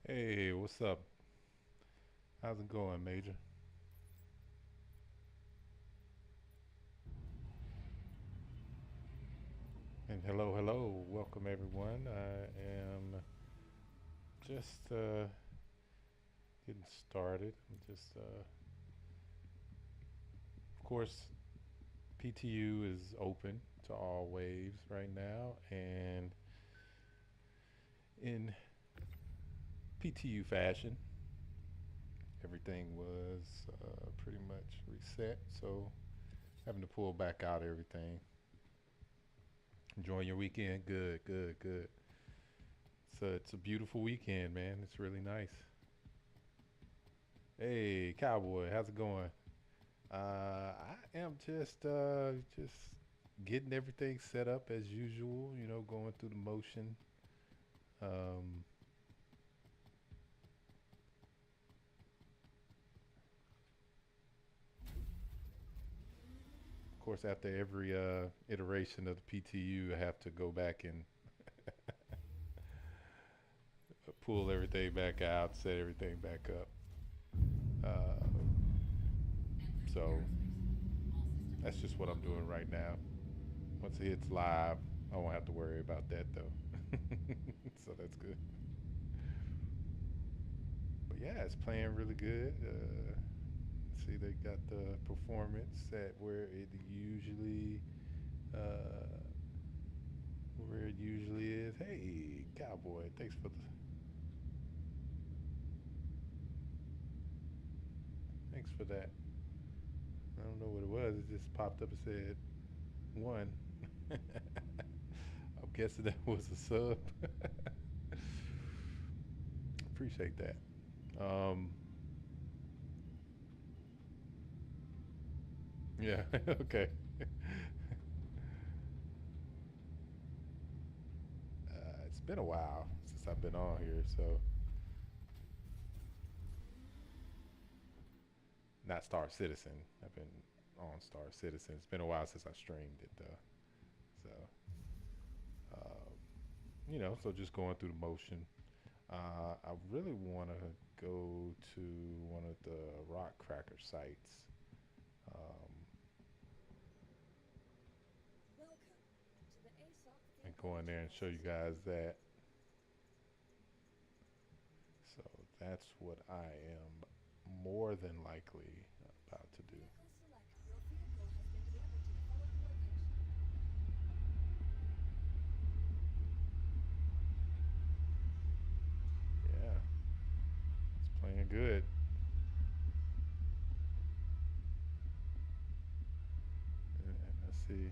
Hey, what's up? How's it going, Major? And hello, hello. Welcome, everyone. I am just getting started. I'm just, of course, PTU is open to all waves right now. And in PTU fashion, everything was pretty much reset. So, having to pull back out everything. Enjoying your weekend? Good, good, good. It's a beautiful weekend, man. It's really nice. Hey, Cowboy, how's it going? I am just getting everything set up as usual. Going through the motion. Um, of course, after every iteration of the PTU, I have to go back and pull everything back out, set everything back up. Uh, so that's just what I'm doing right now. Once it hits live, I won't have to worry about that though. So that's good. But yeah, it's playing really good. See, they got the performance at uh, where it usually is. Hey, Cowboy, thanks for that. I don't know what it was. It just popped up and said one. I'm guessing that was a sub. Appreciate that. Um, yeah, okay. It's been a while since I've been on here, so not Star Citizen. I've been on Star Citizen. It's been a while since I streamed it though. So, uh, so just going through the motion. I really want to go to one of the rock cracker sites and go in there and show you guys that. So that's what I am more than likely about to do. Yeah, it's playing good. Let's see.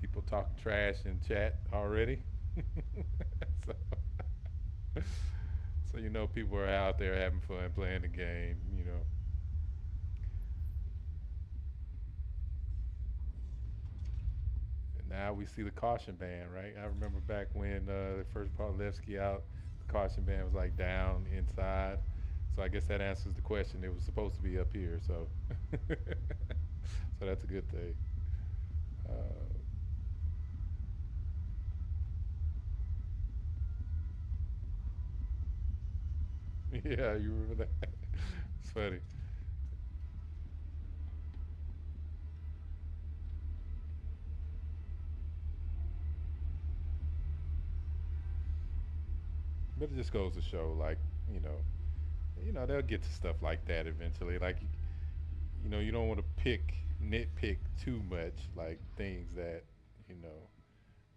People talk trash in chat already. so, so people are out there having fun playing the game. And now we see the caution band, right? I remember back when they first brought Levski out, the caution band was like down inside. So I guess that answers the question. It was supposed to be up here, so so that's a good thing. Uh, yeah, you remember that? It's funny. But it just goes to show, like, you know, they'll get to stuff like that eventually. Like, you don't want to nitpick too much, like things that, you know,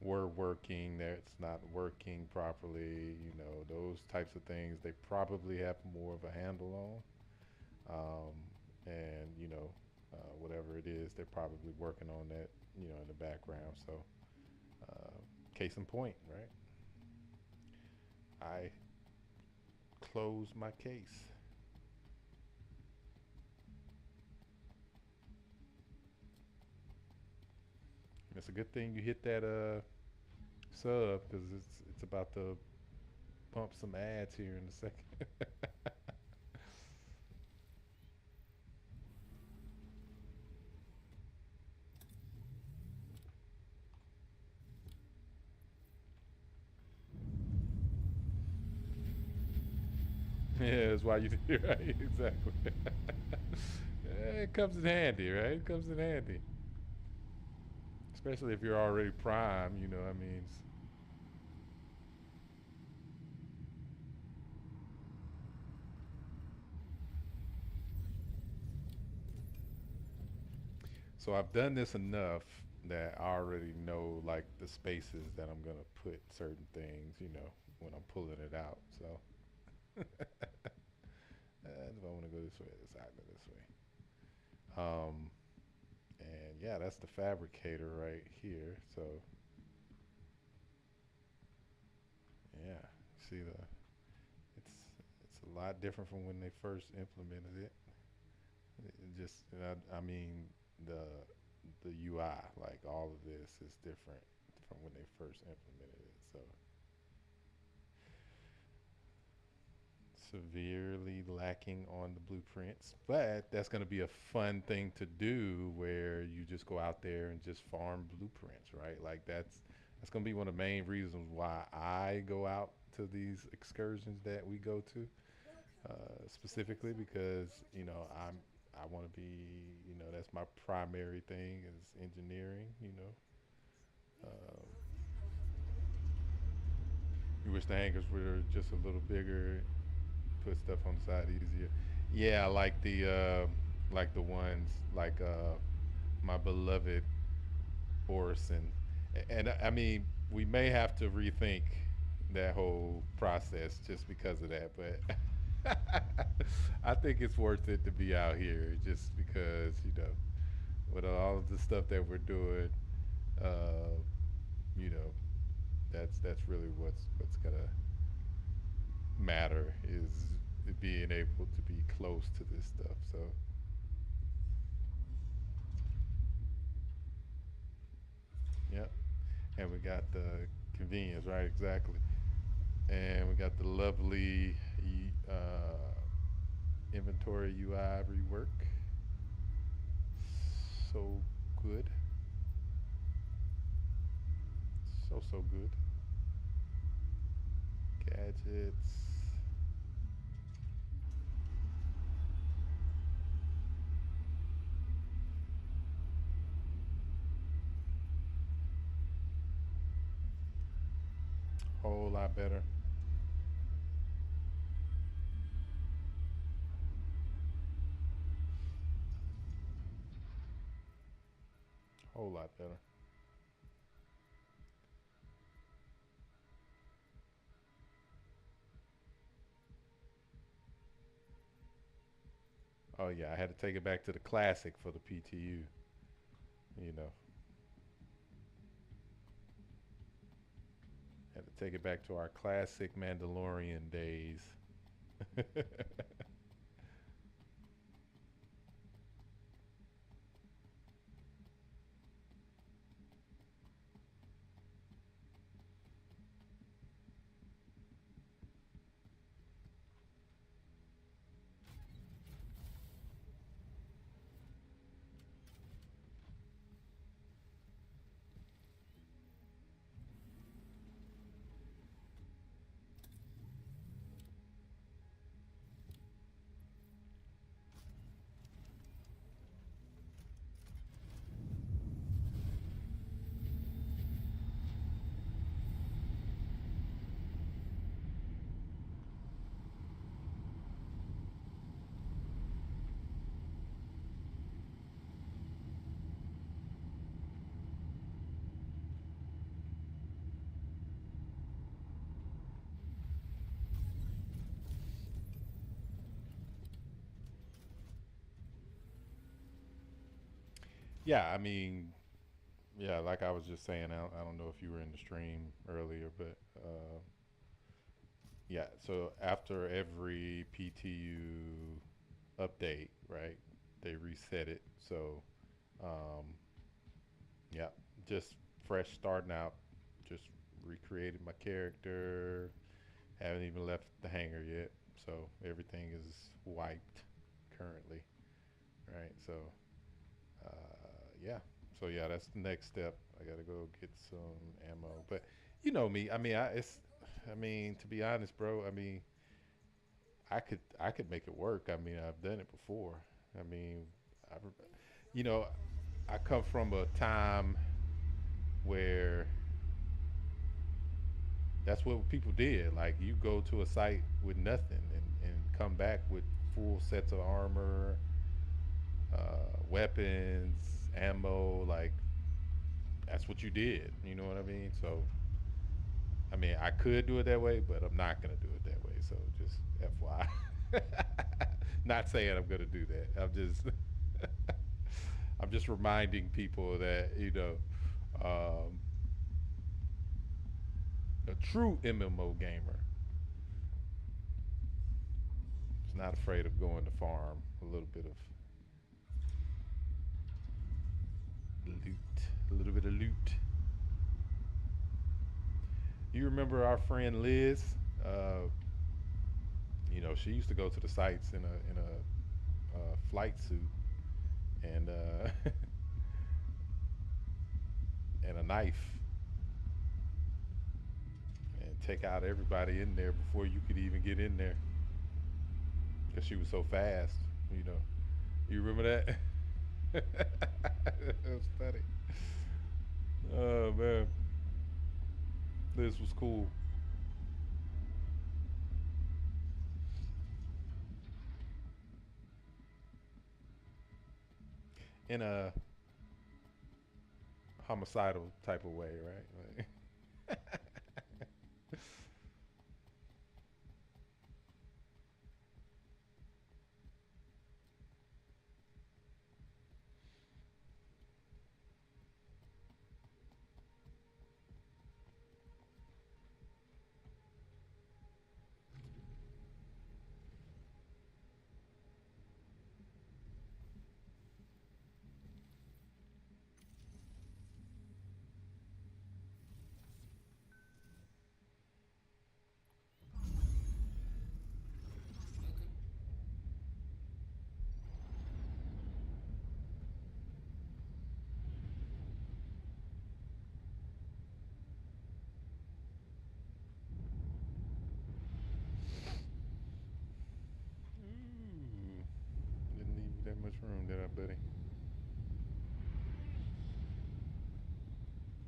were working, that's not working properly, those types of things they probably have more of a handle on. And, whatever it is, they're probably working on that, in the background. So, uh, case in point, right? I close my case. And it's a good thing you hit that sub because it's about to pump some ads here in a second. Yeah, that's why you do right. Exactly. It comes in handy, right? It comes in handy, especially if you're already prime. You know, I mean, so I've done this enough that I already know like the spaces that I'm gonna put certain things. You know, when I'm pulling it out. So if I want to go this way, this I go this way. And yeah, that's the fabricator right here. So yeah, see the it's it's a lot different from when they first implemented it. It just I mean the the UI, like all of this is different from when they first implemented it. So severely lacking on the blueprints, but that's going to be a fun thing to do where you just go out there and just farm blueprints, right? Like that's going to be one of the main reasons why I go out to these excursions that we go to, specifically because I want to be, that's my primary thing is engineering. Uh, you wish the hangars were just a little bigger, put stuff on the side easier. Yeah, like the ones like my beloved Orison, and I mean we may have to rethink that whole process just because of that, but I think it's worth it to be out here just because with all of the stuff that we're doing, uh, you know that's really what's gonna matter is being able to be close to this stuff. So, yep. And we got the convenience, right? Exactly. And we got the lovely inventory UI rework. So good. So good. Gadgets. Whole lot better. Whole lot better. Oh yeah, I had to take it back to the classic for the PTU. You know, had to take it back to our classic Mandalorian days. Yeah, I mean, yeah, like I was just saying, I don't know if you were in the stream earlier, but yeah, so after every PTU update, right, they reset it. So, um, yeah, just fresh starting out, just recreated my character, haven't even left the hangar yet. So everything is wiped currently, right? So, yeah. So yeah, that's the next step. I gotta go get some ammo. But you know me. I mean, I mean, to be honest, bro. I mean, I could make it work. I mean, I've done it before. I mean, I, you know, I come from a time where that's what people did. Like you go to a site with nothing and come back with full sets of armor, weapons, ammo. Like that's what you did. You know what I mean? So I mean, I could do it that way, but I'm not gonna do it that way. So just FYI. Not saying I'm gonna do that. I'm just reminding people that a true MMO gamer is not afraid of going to farm a little bit of loot, a little bit of loot. You remember our friend Liz? Uh, she used to go to the sites in a flight suit and and a knife and take out everybody in there before you could even get in there because she was so fast. You know, you remember that? It was funny. Oh man, this was cool. In a homicidal type of way, right? Like, ooh, didn't leave you that much room, did I, buddy?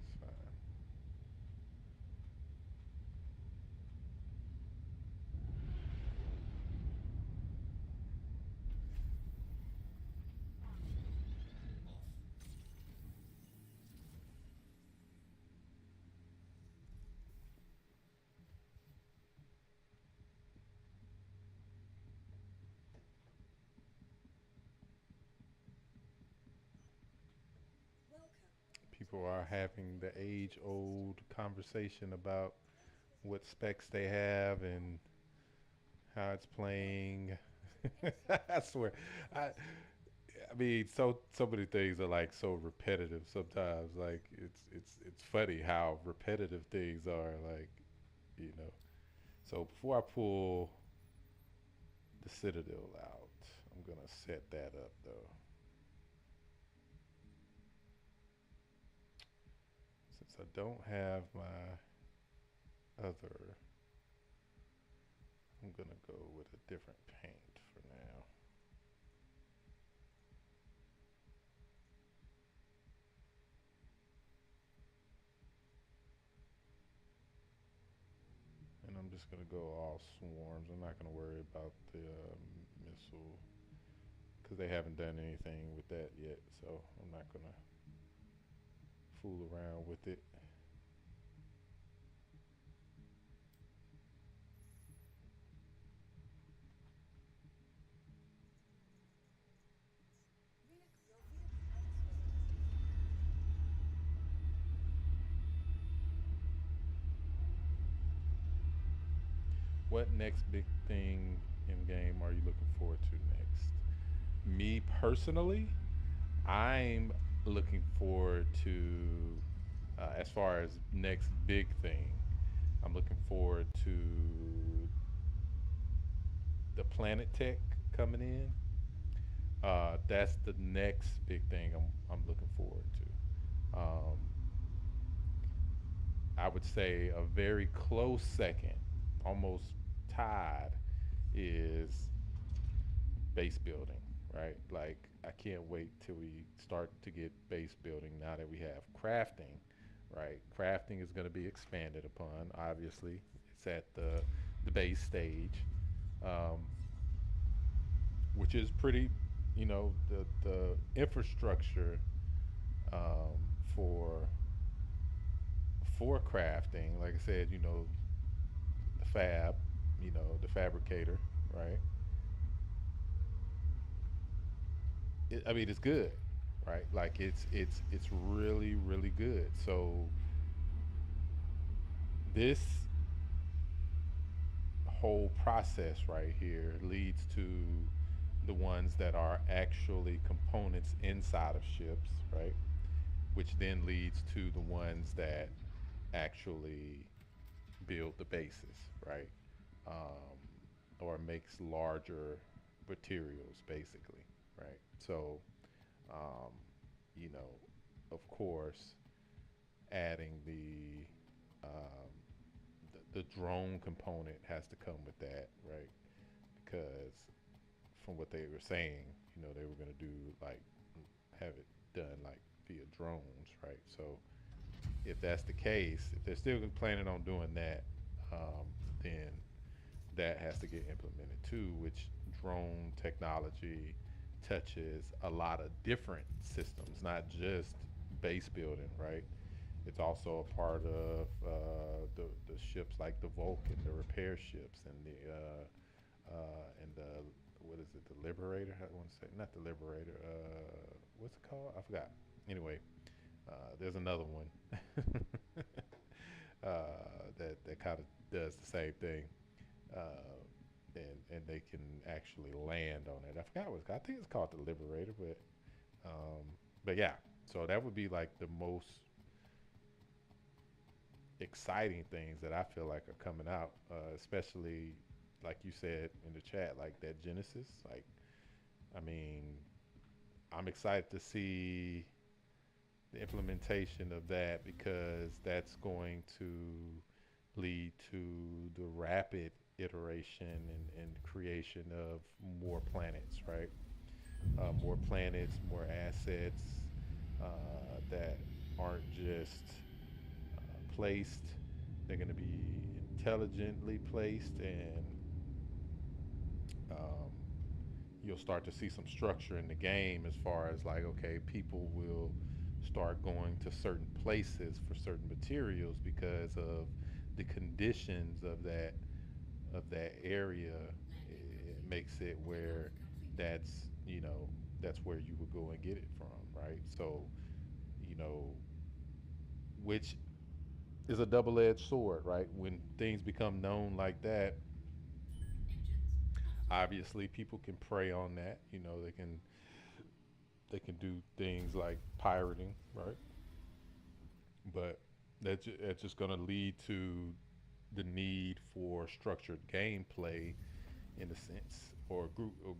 It's fine. People are having the age-old conversation about what specs they have and how it's playing. I swear, I I mean, so many things are like so repetitive sometimes. Like it's funny how repetitive things are. Like you know. So before I pull the Citadel out, I'm gonna set that up though. Since I don't have my other, I'm gonna go with a different paint for now. And I'm just gonna go all swarms. I'm not gonna worry about the missile because they haven't done anything with that yet. So I'm not gonna fool around with it. What next big thing in game are you looking forward to next? Me personally, I'm looking forward to, as far as next big thing, I'm looking forward to the Planet Tech coming in. That's the next big thing I'm looking forward to. I would say a very close second, almost tied, is base building, right? Like I can't wait till we start to get base building now that we have crafting, right? Crafting is going to be expanded upon. Obviously, it's at the base stage, um, which is pretty, the infrastructure um, for for crafting. Like I said, the fab, the fabricator, right? I mean, it's good, right? Like it's really really good. So this whole process right here leads to the ones that are actually components inside of ships, right? Which then leads to the ones that actually build the bases, right? Um, or makes larger materials, basically, right? So, um, you know, of course, adding um, the drone component has to come with that, right? Because from what they were saying, they were going to do like have it done like via drones, right? So if that's the case, if they're still planning on doing that, then that has to get implemented too, which drone technology touches a lot of different systems, not just base building, right? It's also a part of the ships like the Vulcan, the repair ships, and the what is it, the Liberator? I want to say not the Liberator. What's it called? I forgot. Anyway, there's another one that kind of does the same thing, uh, and they can actually land on it. I forgot what it's called. I think it's called the Liberator, um, but yeah. So that would be like the most exciting things that I feel like are coming out, especially like you said in the chat, like that Genesis. Like, I mean, I'm excited to see the implementation of that because that's going to lead to the rapid iteration and creation of more planets, right? More planets, more assets that aren't just placed. They're going to be intelligently placed, and um, you'll start to see some structure in the game as far as like, okay, people will start going to certain places for certain materials because of the conditions of that area. It makes it where that's that's where you would go and get it from, right? So you know which is a double-edged sword, right? When things become known like that, obviously people can prey on that. They can do things like pirating, right? But that's just going to lead to the need for structured gameplay in a sense, or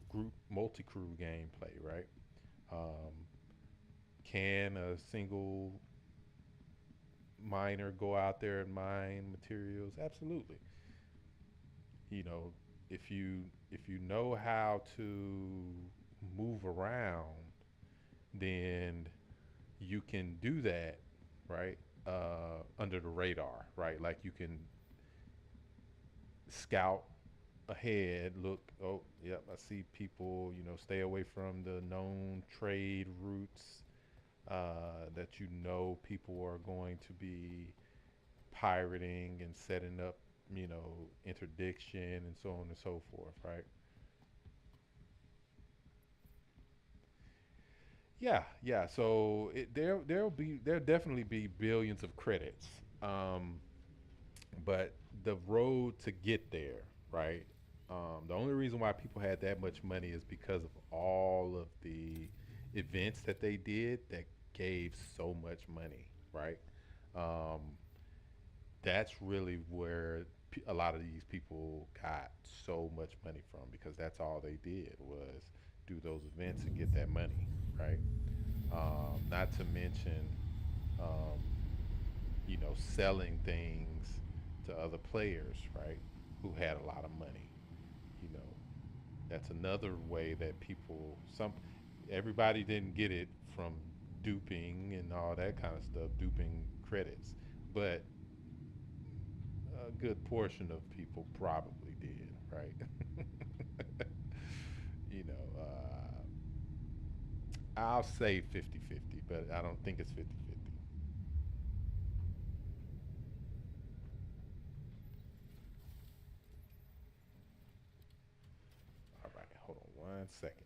group multi-crew gameplay, right? Um, can a single miner go out there and mine materials? Absolutely. You know, if you know how to move around, then you can do that, right? Under the radar, right? Like you can scout ahead, look, oh, yep, I see people, stay away from the known trade routes that people are going to be pirating and setting up, interdiction and so on and so forth, right? Yeah, yeah. So there'll definitely be billions of credits, um, but the road to get there, right? The only reason why people had that much money is because of all of the events that they did that gave so much money, right? Um, that's really where a lot of these people got so much money from because that's all they did was do those events and get that money, right? Not to mention, um, selling things to other players, right, who had a lot of money. You know, that's another way that everybody didn't get it from duping and all that kind of stuff, duping credits, but a good portion of people probably did, right? you know, I'll say 50-50, but I don't think it's 50-50. All right, hold on 1 second.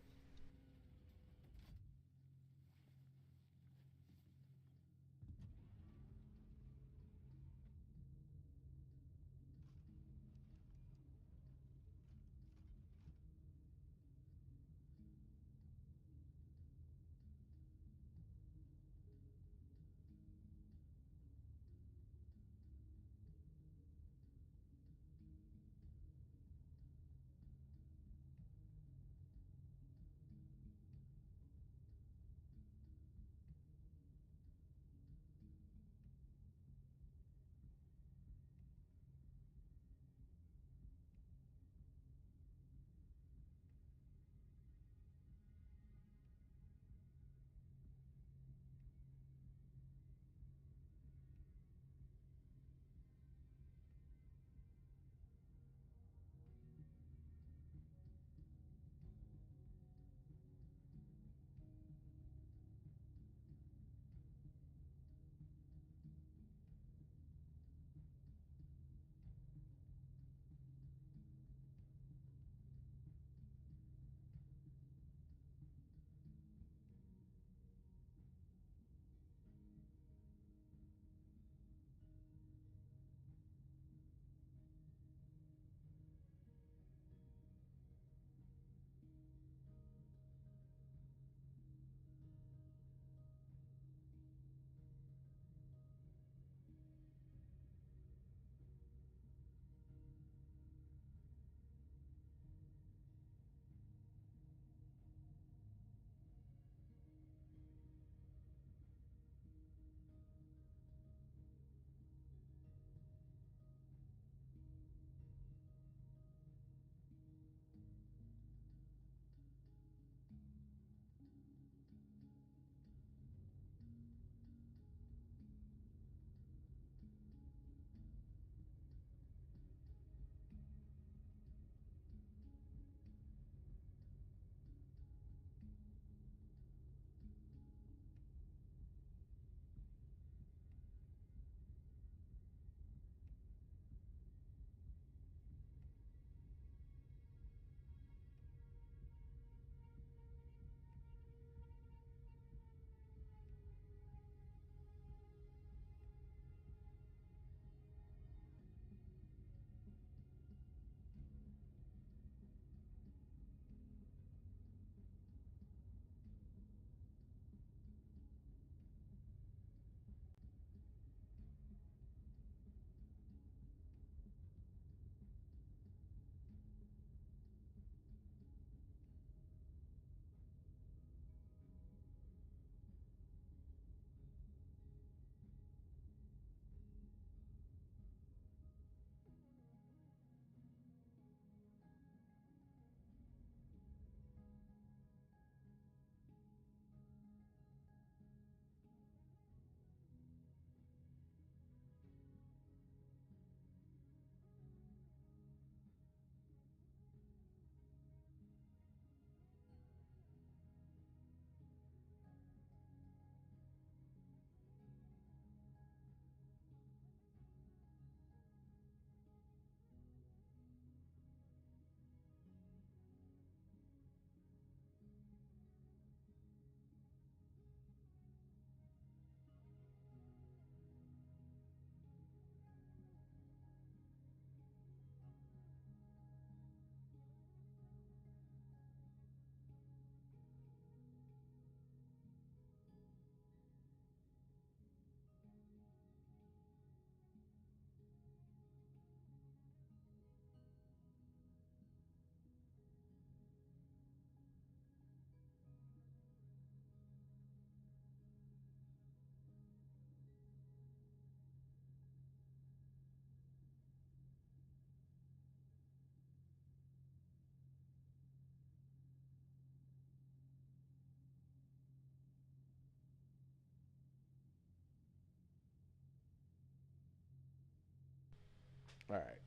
All right.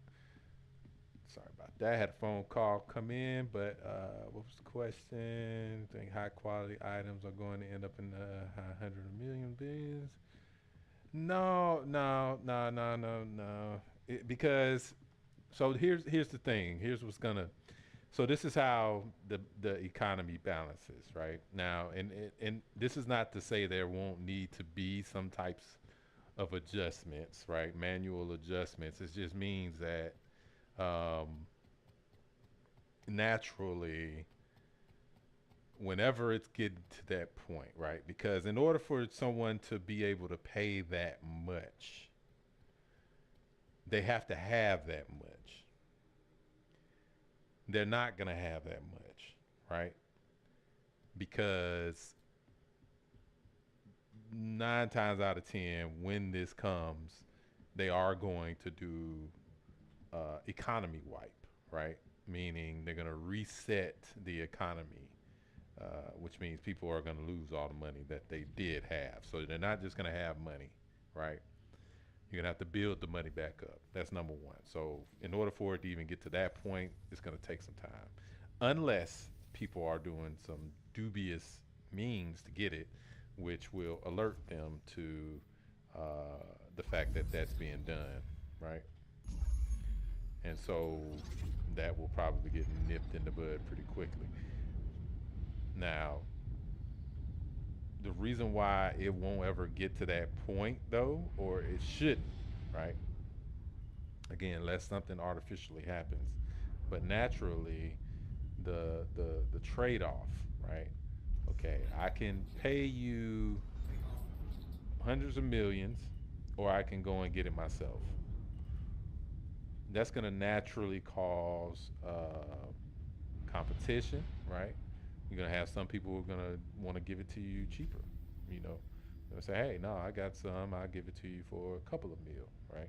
Sorry about that. I had a phone call come in, but what was the question? Think high quality items are going to end up in the high hundred of million billions? No, no, no, no, no, no. Because so here's the thing. Here's what's gonna. So this is how the economy balances, right? Now, and this is not to say there won't need to be some types of adjustments, right? Manual adjustments. It just means that um, naturally, whenever it's getting to that point, right? Because in order for someone to be able to pay that much, they have to have that much. They're not going to have that much, right? Because 9 times out of 10, when this comes, they are going to do economy wipe, right? Meaning they're going to reset the economy, which means people are going to lose all the money that they did have. So they're not just going to have money, right? You're going to have to build the money back up. That's number one. So in order for it to even get to that point, it's going to take some time. Unless people are doing some dubious means to get it, which will alert them to uh, the fact that that's being done, right? And so that will probably get nipped in the bud pretty quickly. Now, the reason why it won't ever get to that point, though, or it shouldn't, right? Again, unless something artificially happens, but naturally, the trade off, right? Okay, I can pay you hundreds of millions, or I can go and get it myself. That's going to naturally cause competition, right? You're going to have some people who are going to want to give it to you cheaper. You know, they'll say, hey, no, I got some. I'll give it to you for a couple of mil, right?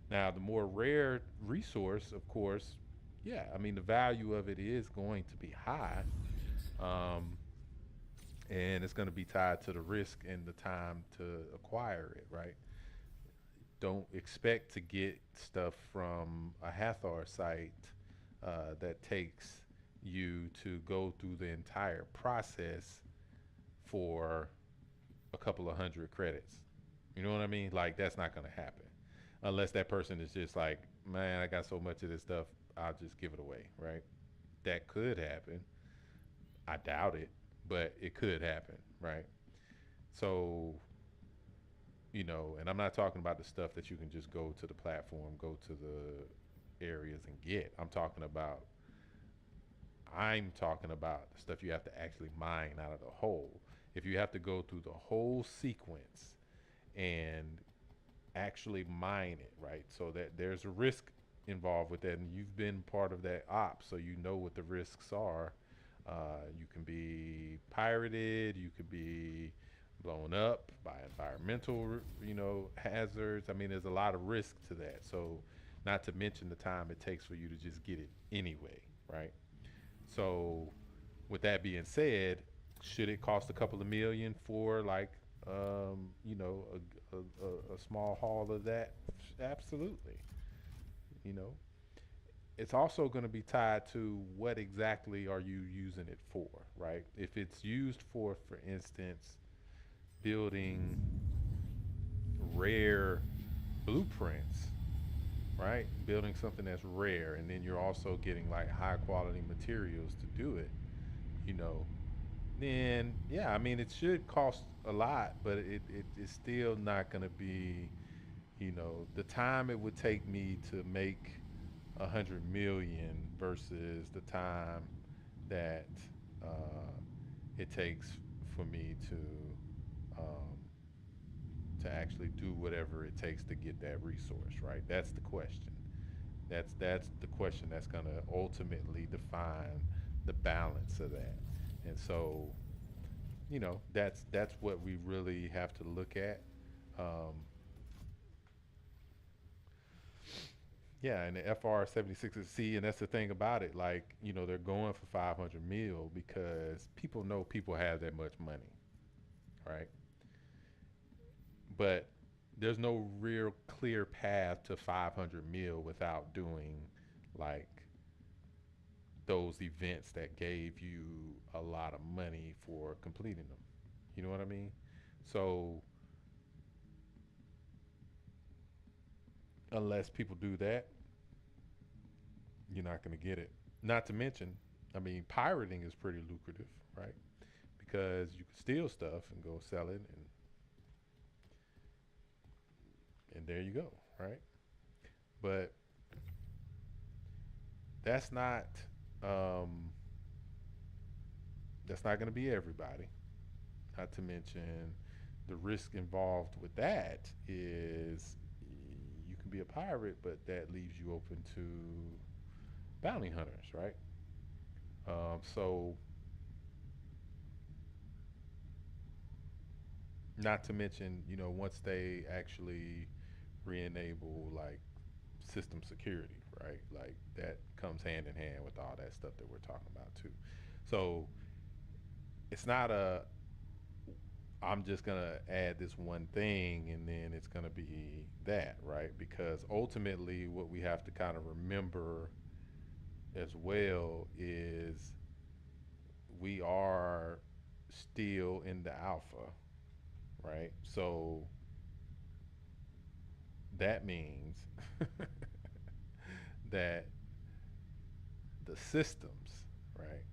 Now, the more rare resource, of course, yeah, I mean, the value of it is going to be high. Um, and it's going to be tied to the risk and the time to acquire it, right? Don't expect to get stuff from a Hathor site that takes you to go through the entire process for a couple of hundred credits. You know what I mean? Like that's not going to happen unless that person is just like, man, I got so much of this stuff, I'll just give it away, right? That could happen. I doubt it, but it could happen, right? So, and I'm not talking about the stuff that you can just go to the platform, go to the areas and get. I'm talking about the stuff you have to actually mine out of the hole. If you have to go through the whole sequence and actually mine it, right? So that there's a risk involved with that, and you've been part of that op, so you know what the risks are. You can be pirated, you could be blown up by environmental, hazards. I mean, there's a lot of risk to that. So, not to mention the time it takes for you to just get it anyway, right? So, with that being said, should it cost a couple of million for like, a small haul of that? Absolutely. You know, it's also going to be tied to what exactly are you using it for, right? If it's used for instance, building rare blueprints, right? Building something that's rare, and then you're also getting like high quality materials to do it, you know, then yeah, I mean, it should cost a lot, but it's still not going to be, the time it would take me to make 100 million versus the time that uh, it takes for me um, to actually do whatever it takes to get that resource, right? That's the question. That's the question that's going to ultimately define the balance of that. And so, that's what we really have to look at. Um, Yeah, and the FR 76 is C, and that's the thing about it. Like, they're going for 500 mil because people know people have that much money, right? But there's no real clear path to 500 mil without doing like those events that gave you a lot of money for completing them. You know what I mean? So unless people do that, you're not going to get it. Not to mention, I mean, pirating is pretty lucrative, right? Because you can steal stuff and go sell it, and there you go, right? But that's not um, that's not going to be everybody. Not to mention the risk involved with that is you can be a pirate, but that leaves you open to bounty hunters, right? So not to mention, once they actually re-enable like system security, right? Like that comes hand in hand with all that stuff that we're talking about too. So it's not a I'm just gonna add this one thing and then it's gonna be that, right? Because ultimately, what we have to kind of remember as well is we are still in the alpha, right? So that means that the systems, right?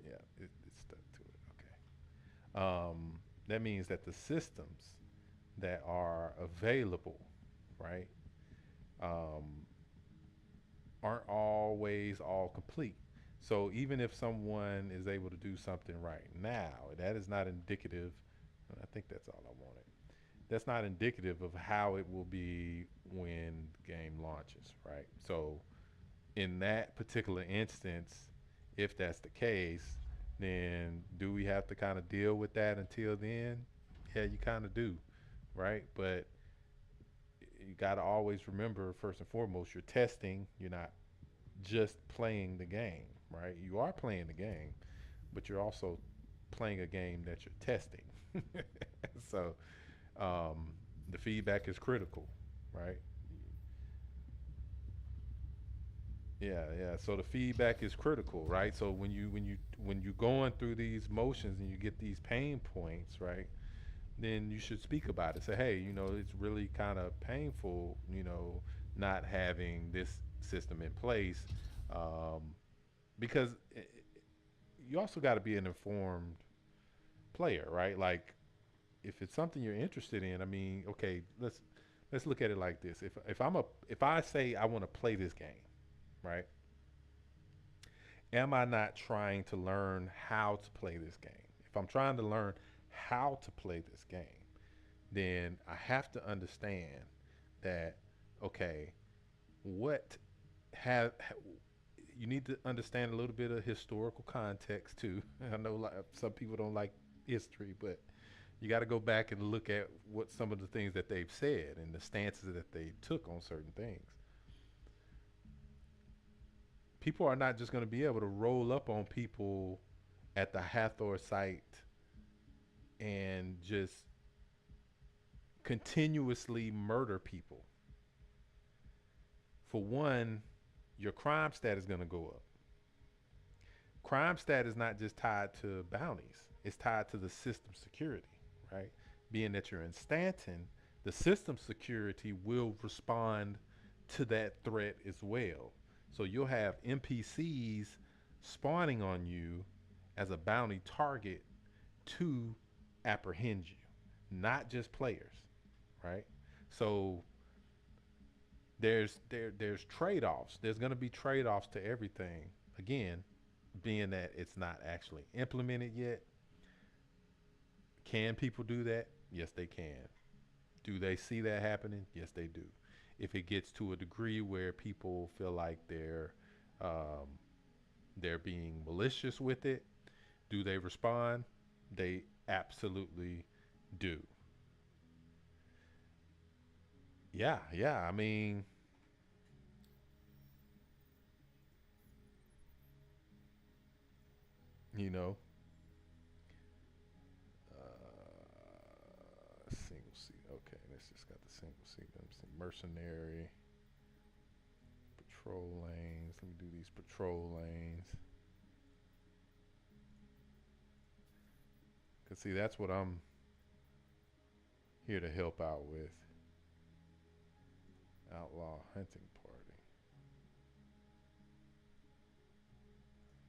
Yeah, it's stuck to it. Okay. That means that the systems that are available, right, um, aren't always all complete. So even if someone is able to do something right now, that is not indicative. I think that's all I wanted. That's not indicative of how it will be when the game launches, right? So in that particular instance, if that's the case, then do we have to kind of deal with that until then? Yeah, you kind of do, right? But you got to always remember, first and foremost, you're testing. You're not just playing the game, right? You are playing the game, but you're also playing a game that you're testing. So um, the feedback is critical, right? Yeah, yeah. So the feedback is critical, right? So when you going through these motions and you get these pain points, right? Then you should speak about it. Say, hey, it's really kind of painful, not having this system in place, um, because you also got to be an informed player, right? Like if it's something you're interested in, I mean, okay, let's look at it like this. If I say I want to play this game, right? Am I not trying to learn how to play this game? If I'm trying to learn how to play this game, then I have to understand that okay, what have you need to understand a little bit of historical context too. I know some people don't like history, but you got to go back and look at what some of the things that they've said and the stances that they took on certain things. People are not just going to be able to roll up on people at the Hathor site and just continuously murder people. For one, your crime stat is going to go up. Crime stat is not just tied to bounties, it's tied to the system security, right? Being that you're in Stanton, the system security will respond to that threat as well. So you'll have NPCs spawning on you as a bounty target to apprehend you, not just players, right? So there's trade-offs. There's going to be trade-offs to everything. Again, being that it's not actually implemented yet, can people do that? Yes, they can. Do they see that happening? Yes, they do. If it gets to a degree where people feel like um, they're being malicious with it, do they respond? They absolutely do. Yeah, yeah. I mean, you know, single seat. mercenary patrol lanes. Let me do these patrol lanes. Cause see, that's what I'm here to help out with. Outlaw hunting party.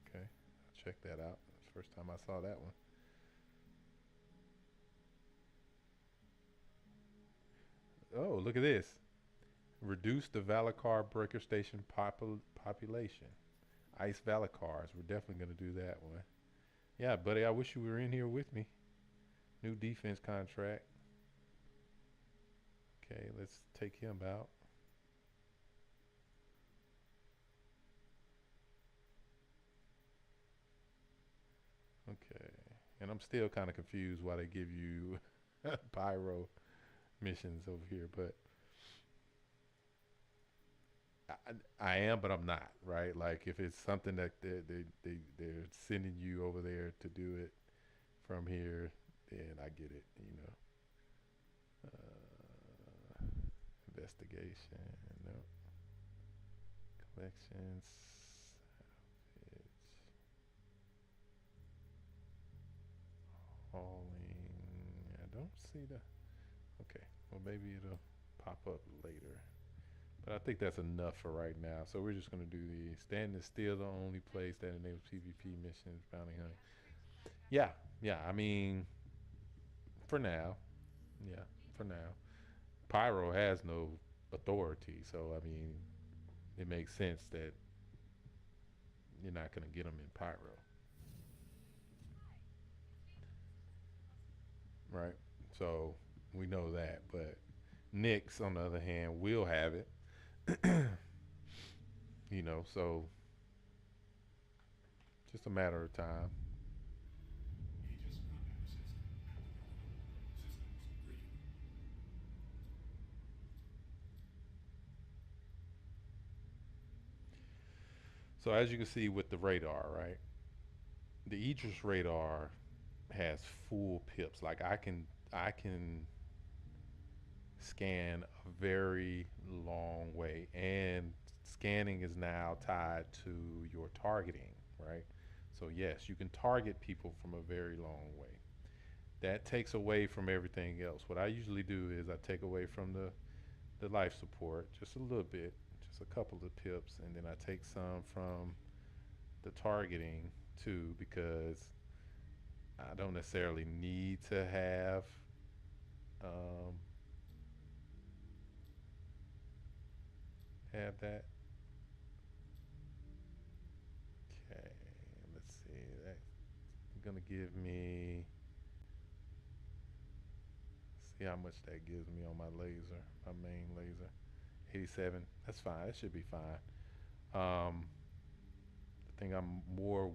Okay, I'll check that out. That's the first time I saw that one. Oh, look at this. Reduce the Valacar breaker station population. Ice Valacars. We're definitely going to do that one. Yeah, buddy, I wish you were in here with me. New defense contract. Okay, let's take him out. Okay. And I'm still kind of confused why they give you pyro missions over here, but I am, but I'm not, right? Like if it's something that they're sending you over there to do it from here, then I get it, you know. Investigation, no. Collections, salvage, hauling. I don't see the. Okay, well maybe it'll pop up later. But I think that's enough for right now. So we're just gonna do the standing still, the only place that enables PvP missions, bounty hunting. Yeah, yeah. I mean, for now, yeah, for now. Pyro has no authority, so I mean, it makes sense that you're not gonna get them in Pyro, right? So we know that, but Nyx, on the other hand, will have it. You know, so just a matter of time. So as you can see with the radar, right? The Aegis radar has full pips. Like I can scan a very long way, and scanning is now tied to your targeting, right? So yes, you can target people from a very long way. That takes away from everything else. What I usually do is I take away from the life support just a little bit, just a couple of pips, and then I take some from the targeting too, because I don't necessarily need to um, have that. Okay, let's see. That's gonna give me. See how much that gives me on my laser, my main laser. 87. That's fine. That should be fine. Um, the thing I'm more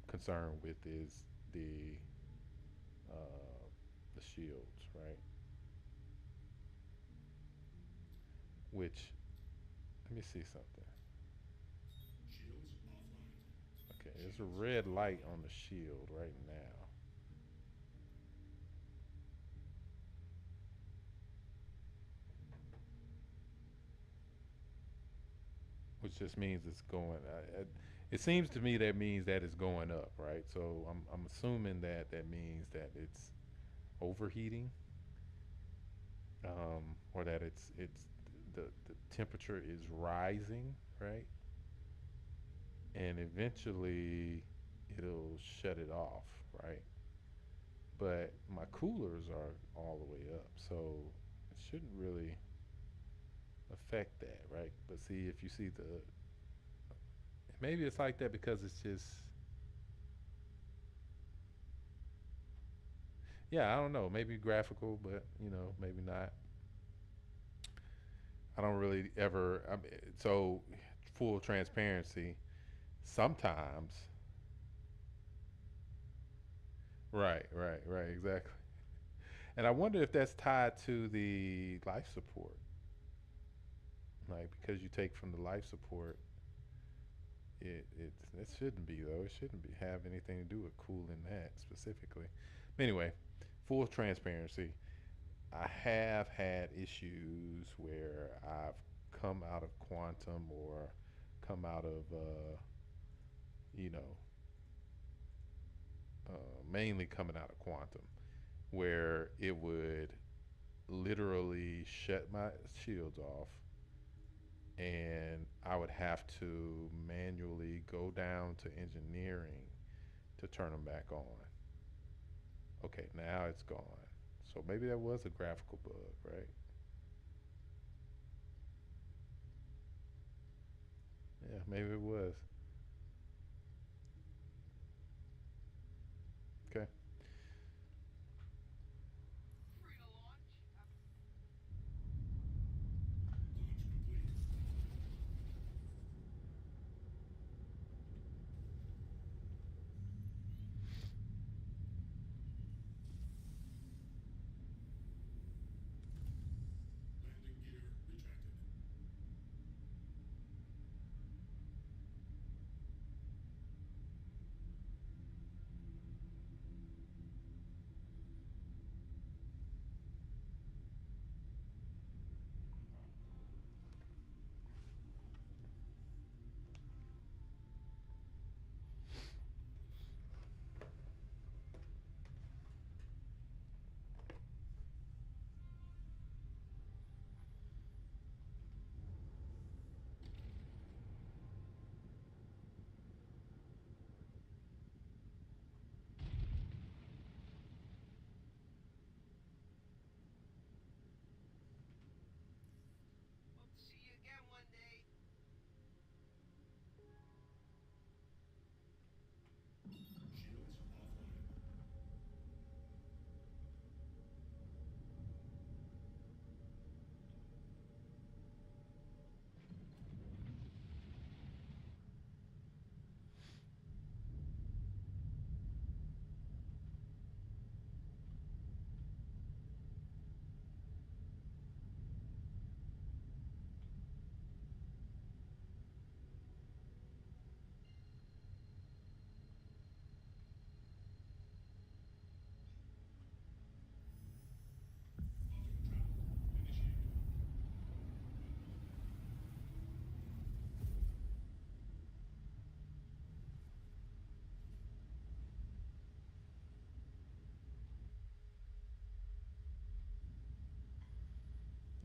concerned with is the uh, the shields, right? Which, let me see something. Okay, there's a red light on the shield right now, which just means it's going. It seems to me that means that it's going up, right? So I'm assuming that that means that it's overheating, or that it's the temperature is rising, right? And eventually it'll shut it off, right? But my coolers are all the way up, so it shouldn't really affect that, right? But see, if you see the, maybe it's like that because it's just, yeah, I don't know, maybe graphical, but you know, maybe not. I don't really ever, I mean, so full transparency, sometimes, right, exactly. And I wonder if that's tied to the life support, like because you take from the life support, it shouldn't be though. It shouldn't be have anything to do with cooling that specifically. But anyway, full transparency. I have had issues where I've come out of quantum or come out of, you know, mainly coming out of quantum, where it would literally shut my shields off and I would have to manually go down to engineering to turn them back on. Okay, now it's gone. So maybe that was a graphical bug, right? Yeah, maybe it was. Okay.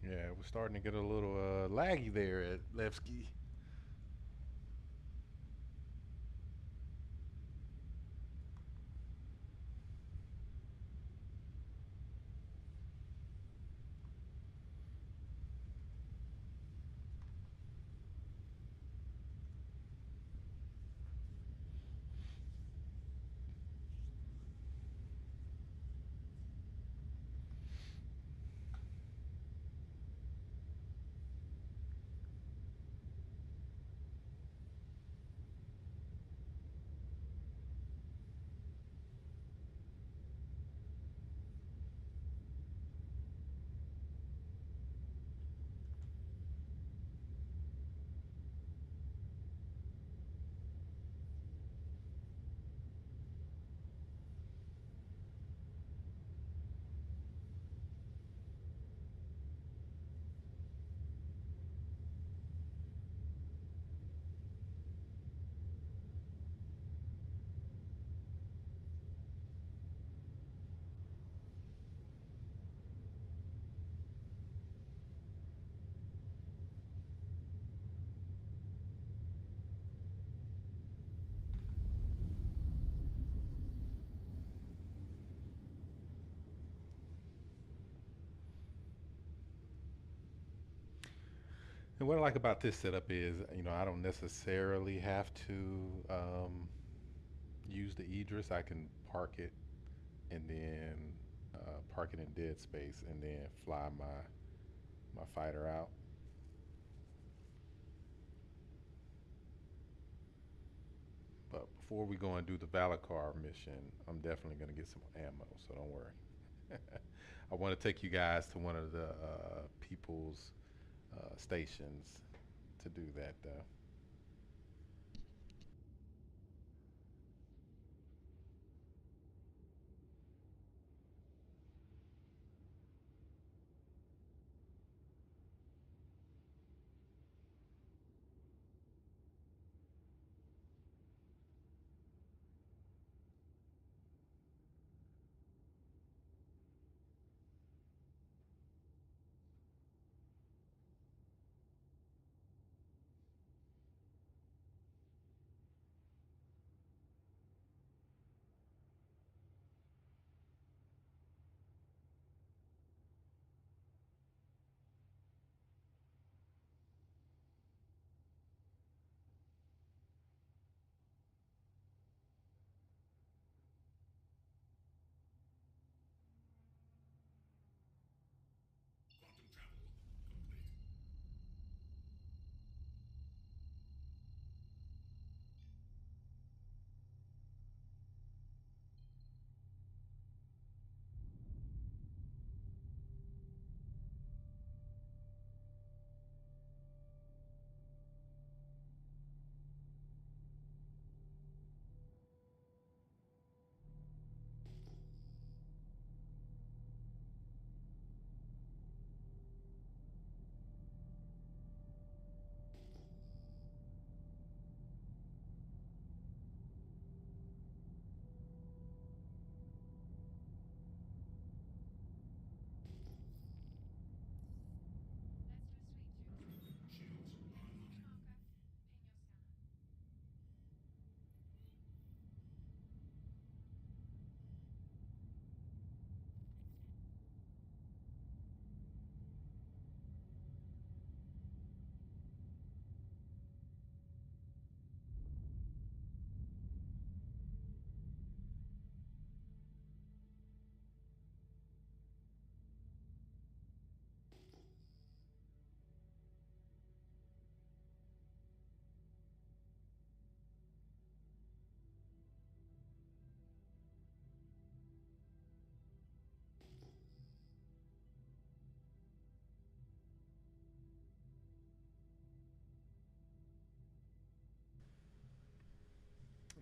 Yeah, we're starting to get a little laggy there at Levski. And what I like about this setup is, I don't necessarily have to use the Idris. I can park it and then park it in dead space and then fly my fighter out. But before we go and do the Valacar mission, I'm definitely going to get some ammo, so don't worry. I want to take you guys to one of the people's stations to do that, though.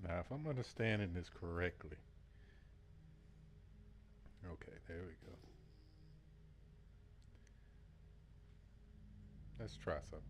Now, if I'm understanding this correctly, okay, there we go. Let's try something.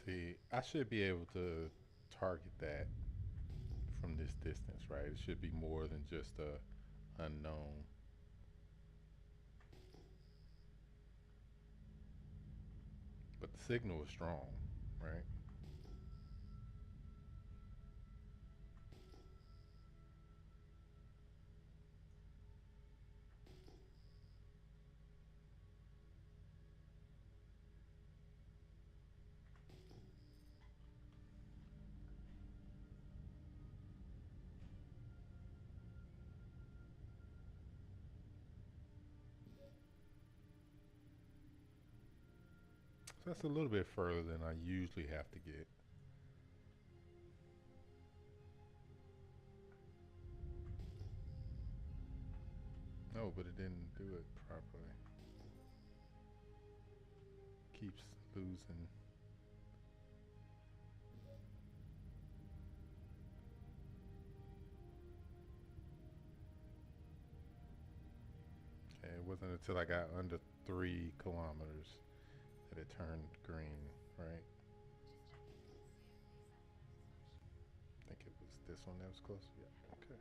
See, I should be able to target that from this distance, right? It should be more than just a unknown. But the signal is strong, right? So that's a little bit further than I usually have to get. No, but it didn't do it properly. Keeps losing. Okay, it wasn't until I got under 3 kilometers that it turned green, right? I think it was this one that was close. Yeah. Okay.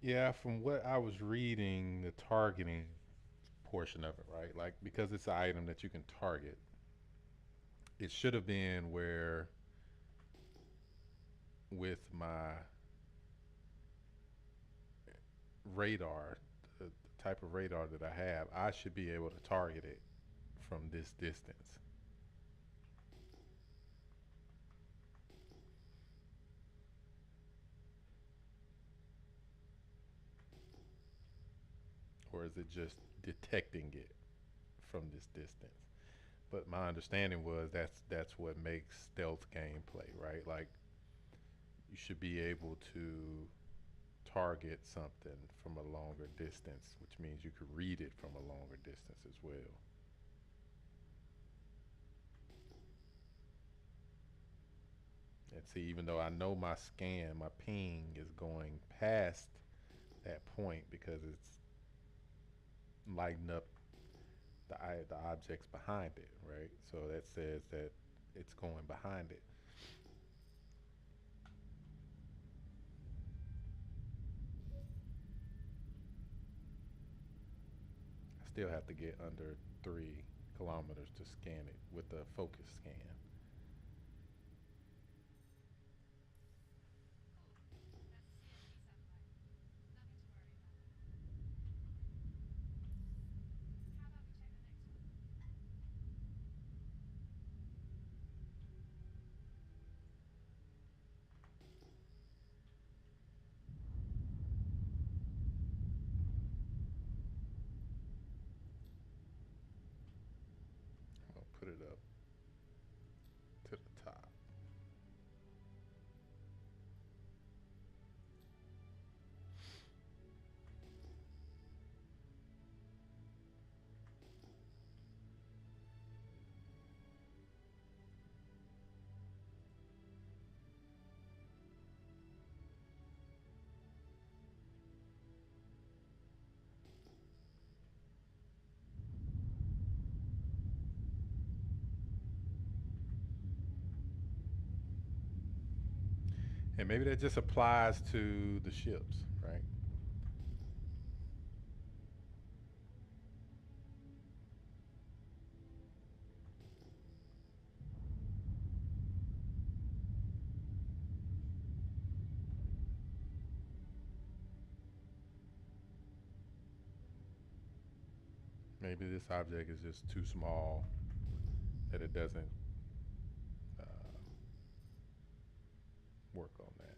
Yeah, from what I was reading, the targeting portion of it, right? Like because it's an item that you can target, it should have been where with my radar, the type of radar that I have, I should be able to target it from this distance. Or is it just detecting it from this distance? But my understanding was that's what makes stealth gameplay, right? Like you should be able to target something from a longer distance, which means you could read it from a longer distance as well. And see, even though I know my scan, my ping is going past that point because it's lighting up the objects behind it, right? So that says that it's going behind it. I still have to get under 3 kilometers to scan it with the focus scan. I'll put it up to the top. And maybe that just applies to the ships, right? Maybe this object is just too small that it doesn't uh, work on that.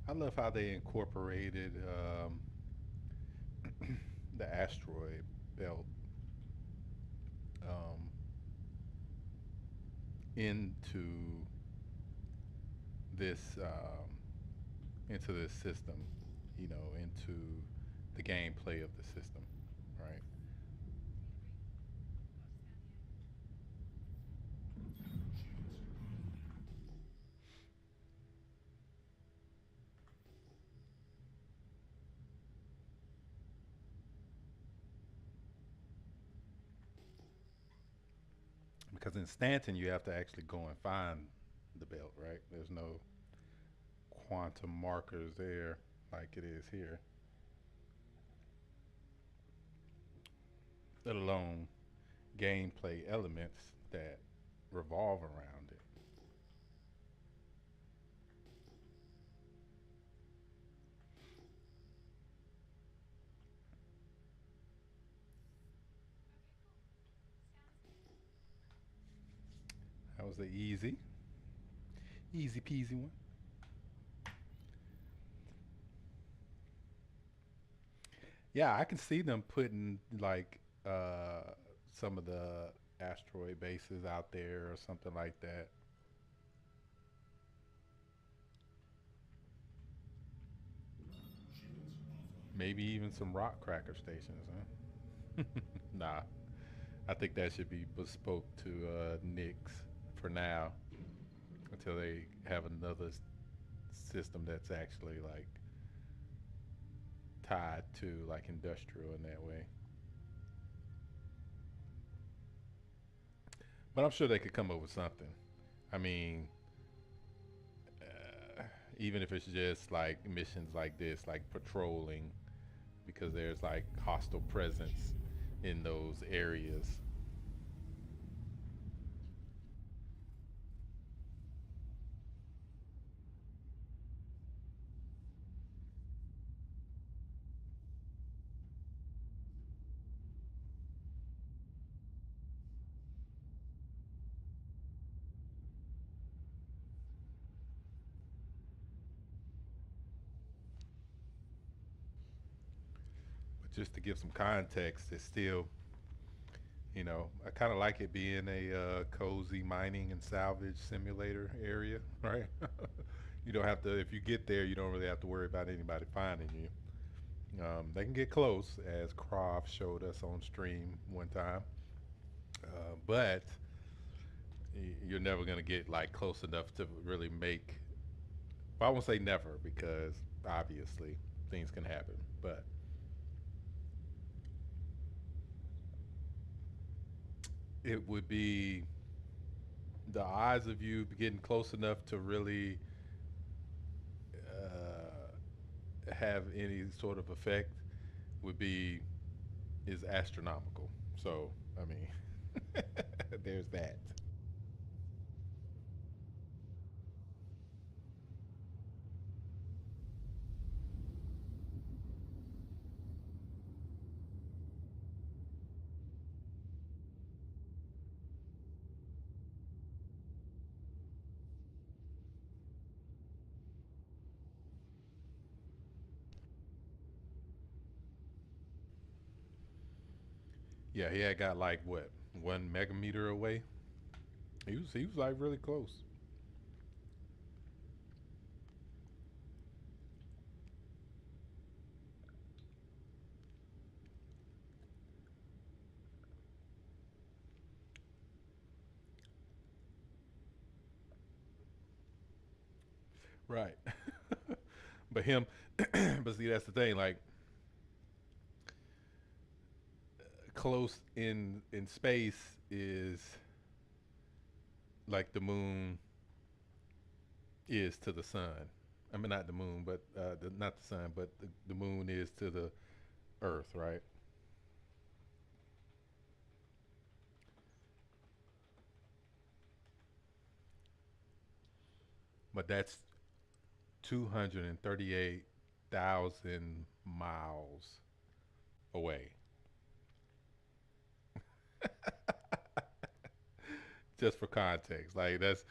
I love how they incorporated the asteroid belt um, into this system, into the gameplay of the system, right? Because in Stanton, you have to actually go and find the belt, right? There's no quantum markers there like it is here, let alone gameplay elements that revolve around it. That was the easy peasy one. Yeah, I can see them putting like some of the asteroid bases out there or something like that. Maybe even some rock cracker stations, huh? Nah, I think that should be bespoke to Knicks for now until they have another system that's actually like tied to like industrial in that way. But I'm sure they could come up with something. I mean, uh, even if it's just like missions like this, like patrolling, because there's like hostile presence in those areas. But just to give some context, it's still, I kind of like it being a cozy mining and salvage simulator area, right? You don't have to, if you get there, you don't really have to worry about anybody finding you. They can get close, as Croft showed us on stream one time, but you're never going to get like close enough to really make. Well, I won't say never because obviously things can happen, but it would be the odds of you getting close enough to really have any sort of effect would be is astronomical. So I mean, there's that. Yeah, he had got like what 1 megameter away. He was like really close. Right. But him, but see that's the thing. Like close in space is like the moon is to the sun. I mean, not the moon, but not the sun, but the moon is to the Earth, right? But that's 238,000 miles away. Just for context, like that's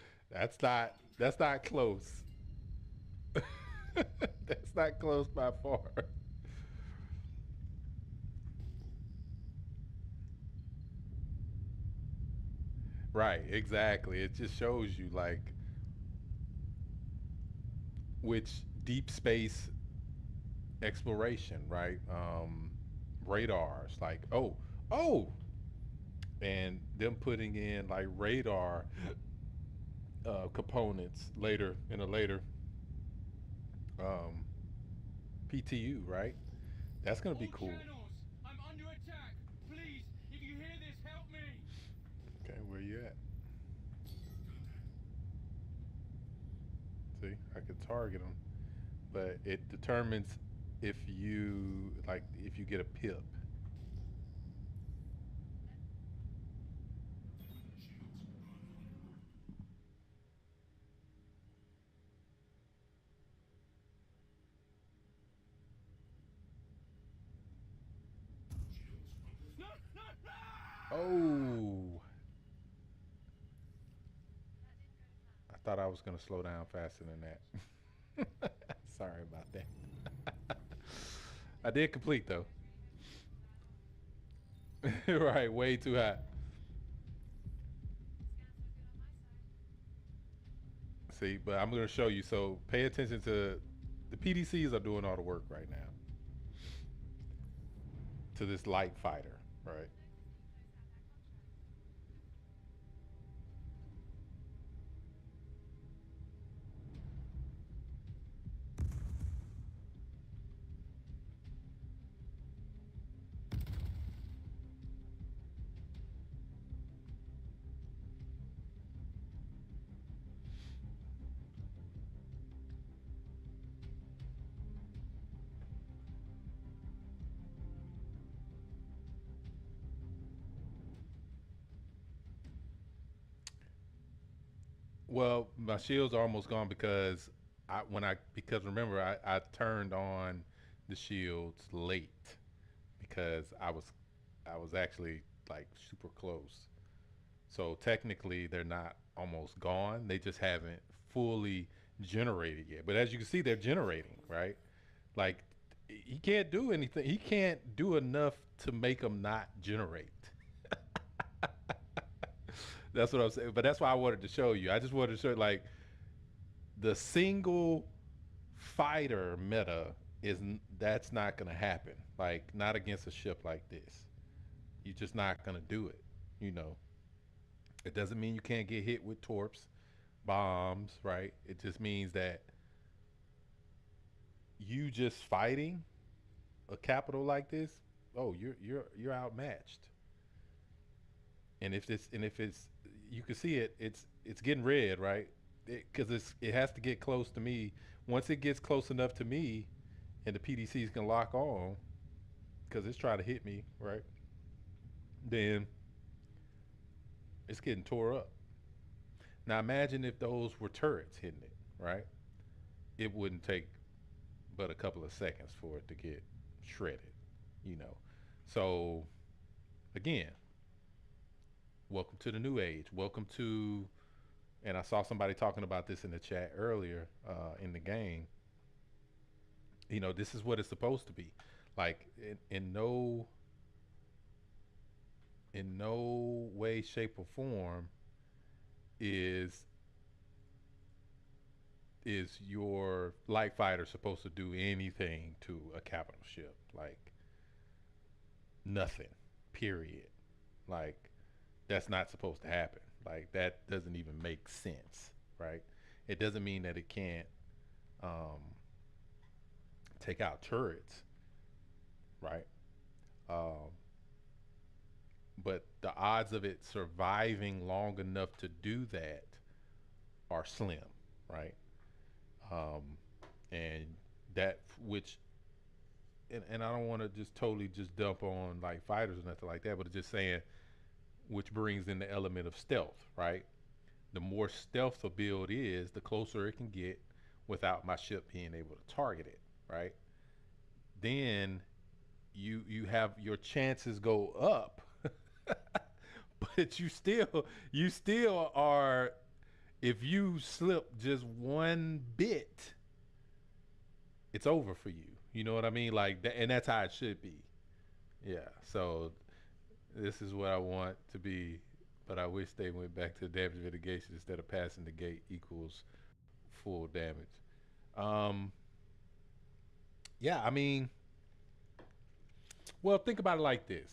not close. That's not close by far. Right, exactly. It just shows you like which deep space exploration, right? Radars, like oh, and them putting in like radar components later in a later um, PTU, right? That's gonna be All cool. channels, I'm under attack. Please, if you hear this, help me. Okay, where you at? See, I could target them, but it determines if you like if you get a pip. No, no, no! Oh, I thought I was gonna slow down faster than that. Sorry about that. I did complete though. Right, way too high. See, but I'm gonna show you. So pay attention to the PDCs are doing all the work right now to this light fighter, right? Well, my shields are almost gone because because remember I turned on the shields late because I was actually like super close. So technically they're not almost gone. They just haven't fully generated yet. But as you can see, they're generating, right? Like he can't do anything. He can't do enough to make them not generate. That's what I'm saying. But that's why I wanted to show you. I just wanted to show like the single fighter meta is that's not going to happen. Like not against a ship like this. You're just not going to do it. You know, it doesn't mean you can't get hit with torps, bombs, right? It just means that you just fighting a capital like this, oh, you're outmatched. And if it's you can see it, it's getting red, right? Because it has to get close to me. Once it gets close enough to me, and the PDCs can lock on, because it's trying to hit me, right? Then it's getting tore up. Now imagine if those were turrets hitting it, right? It wouldn't take but a couple of seconds for it to get shredded, you know. So again, welcome to the new age. Welcome to, and I saw somebody talking about this in the chat earlier in the game. You know, this is what it's supposed to be. Like in no way, shape, or form is your light fighter supposed to do anything to a capital ship. Like nothing. Period. Like that's not supposed to happen. Like that doesn't even make sense, right? It doesn't mean that it can't um, take out turrets, right? Um, but the odds of it surviving long enough to do that are slim, right? Um, and that which and I don't want to just totally just dump on like fighters or nothing like that, but it's just saying which brings in the element of stealth, right? The more stealth a build is, the closer it can get without my ship being able to target it, right? Then you have your chances go up, but you still are if you slip just one bit, it's over for you. You know what I mean? Like that, and that's how it should be. Yeah. So this is what I want to be, but I wish they went back to damage mitigation instead of passing the gate equals full damage. Um, yeah, I mean, well, think about it like this.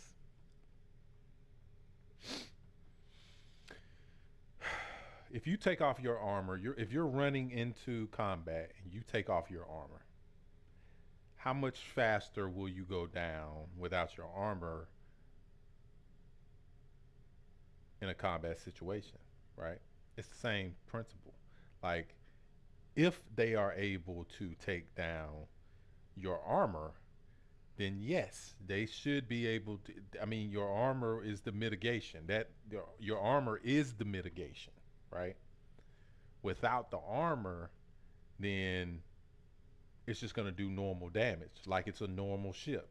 If you take off your armor, if you're running into combat and you take off your armor, how much faster will you go down without your armor in a combat situation, right? It's the same principle. Like, if they are able to take down your armor, then yes, they should be able to. I mean, your armor is the mitigation. That your armor is the mitigation, right? Without the armor, then it's just going to do normal damage, like it's a normal ship.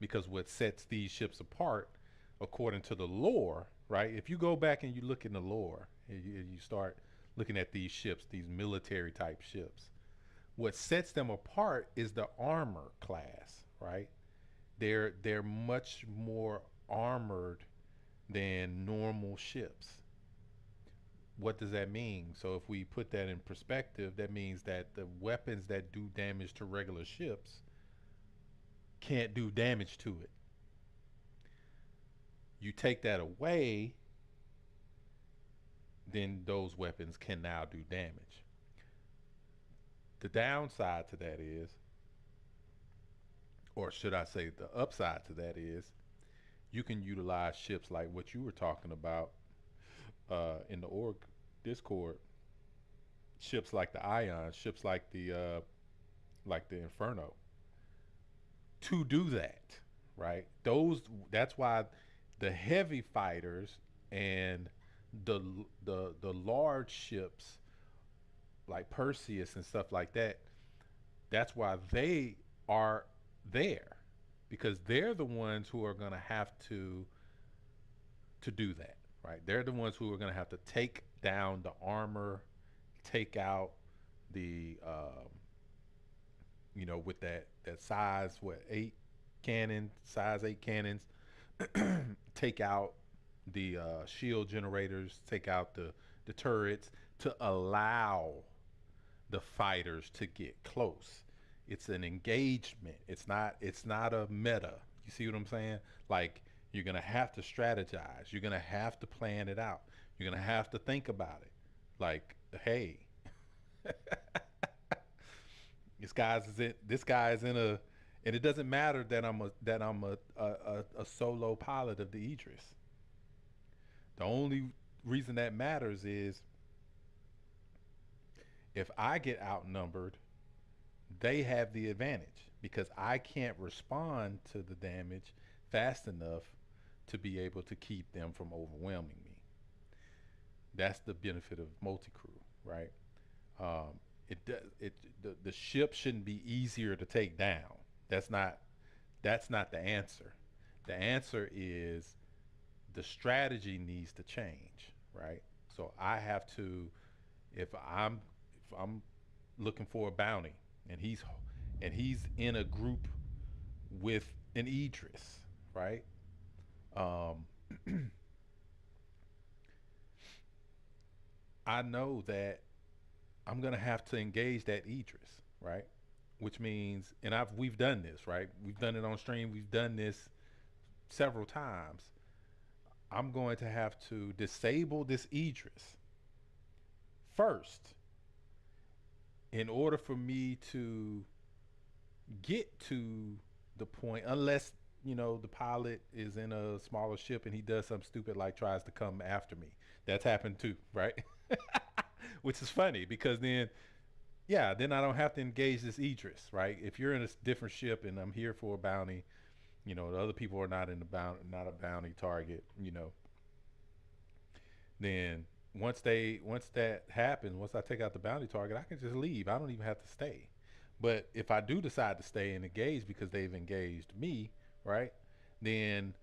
Because what sets these ships apart, according to the lore, right? If you go back and you look in the lore, and you start looking at these ships, these military type ships, what sets them apart is the armor class, right? They're much more armored than normal ships. What does that mean? So if we put that in perspective, that means that the weapons that do damage to regular ships can't do damage to it. You take that away, then those weapons can now do damage. The downside to that is, or should I say the upside to that is, you can utilize ships like what you were talking about in the org discord, ships like the ion, ships like the inferno, to do that, right? That's why the heavy fighters and the the large ships like Perseus and stuff like that, that's why they are there, because they're the ones who are going to have to do that, right? They're the ones who are going to have to take down the armor, take out the with that size what 8 cannon, size 8 cannons, take out the shield generators, take out the turrets to allow the fighters to get close. It's an engagement. It's not a meta. You see what I'm saying? Like, you're gonna have to strategize. You're gonna have to plan it out. You're gonna have to think about it. Like, hey, this guy is in a, and it doesn't matter that I'm a solo pilot of the Idris. The only reason that matters is if I get outnumbered, they have the advantage because I can't respond to the damage fast enough to be able to keep them from overwhelming me. That's the benefit of multi-crew, right? It does it the ship shouldn't be easier to take down. That's not that's not the answer. The answer is the strategy needs to change, right? So I have to, if I'm looking for a bounty and he's in a group with an Idris, right? Um, I know that I'm gonna have to engage that Idris, right? Which means, and we've done this, right? We've done it on stream. We've done this several times. I'm going to have to disable this Idris first in order for me to get to the point, unless the pilot is in a smaller ship and he does something stupid like tries to come after me. That's happened too, right? Which is funny because then, yeah, then I don't have to engage this Idris, right? If you're in a different ship and I'm here for a bounty, the other people are not in the not a bounty target, then once that happens, once I take out the bounty target, I can just leave. I don't even have to stay. But if I do decide to stay and engage because they've engaged me, right? Then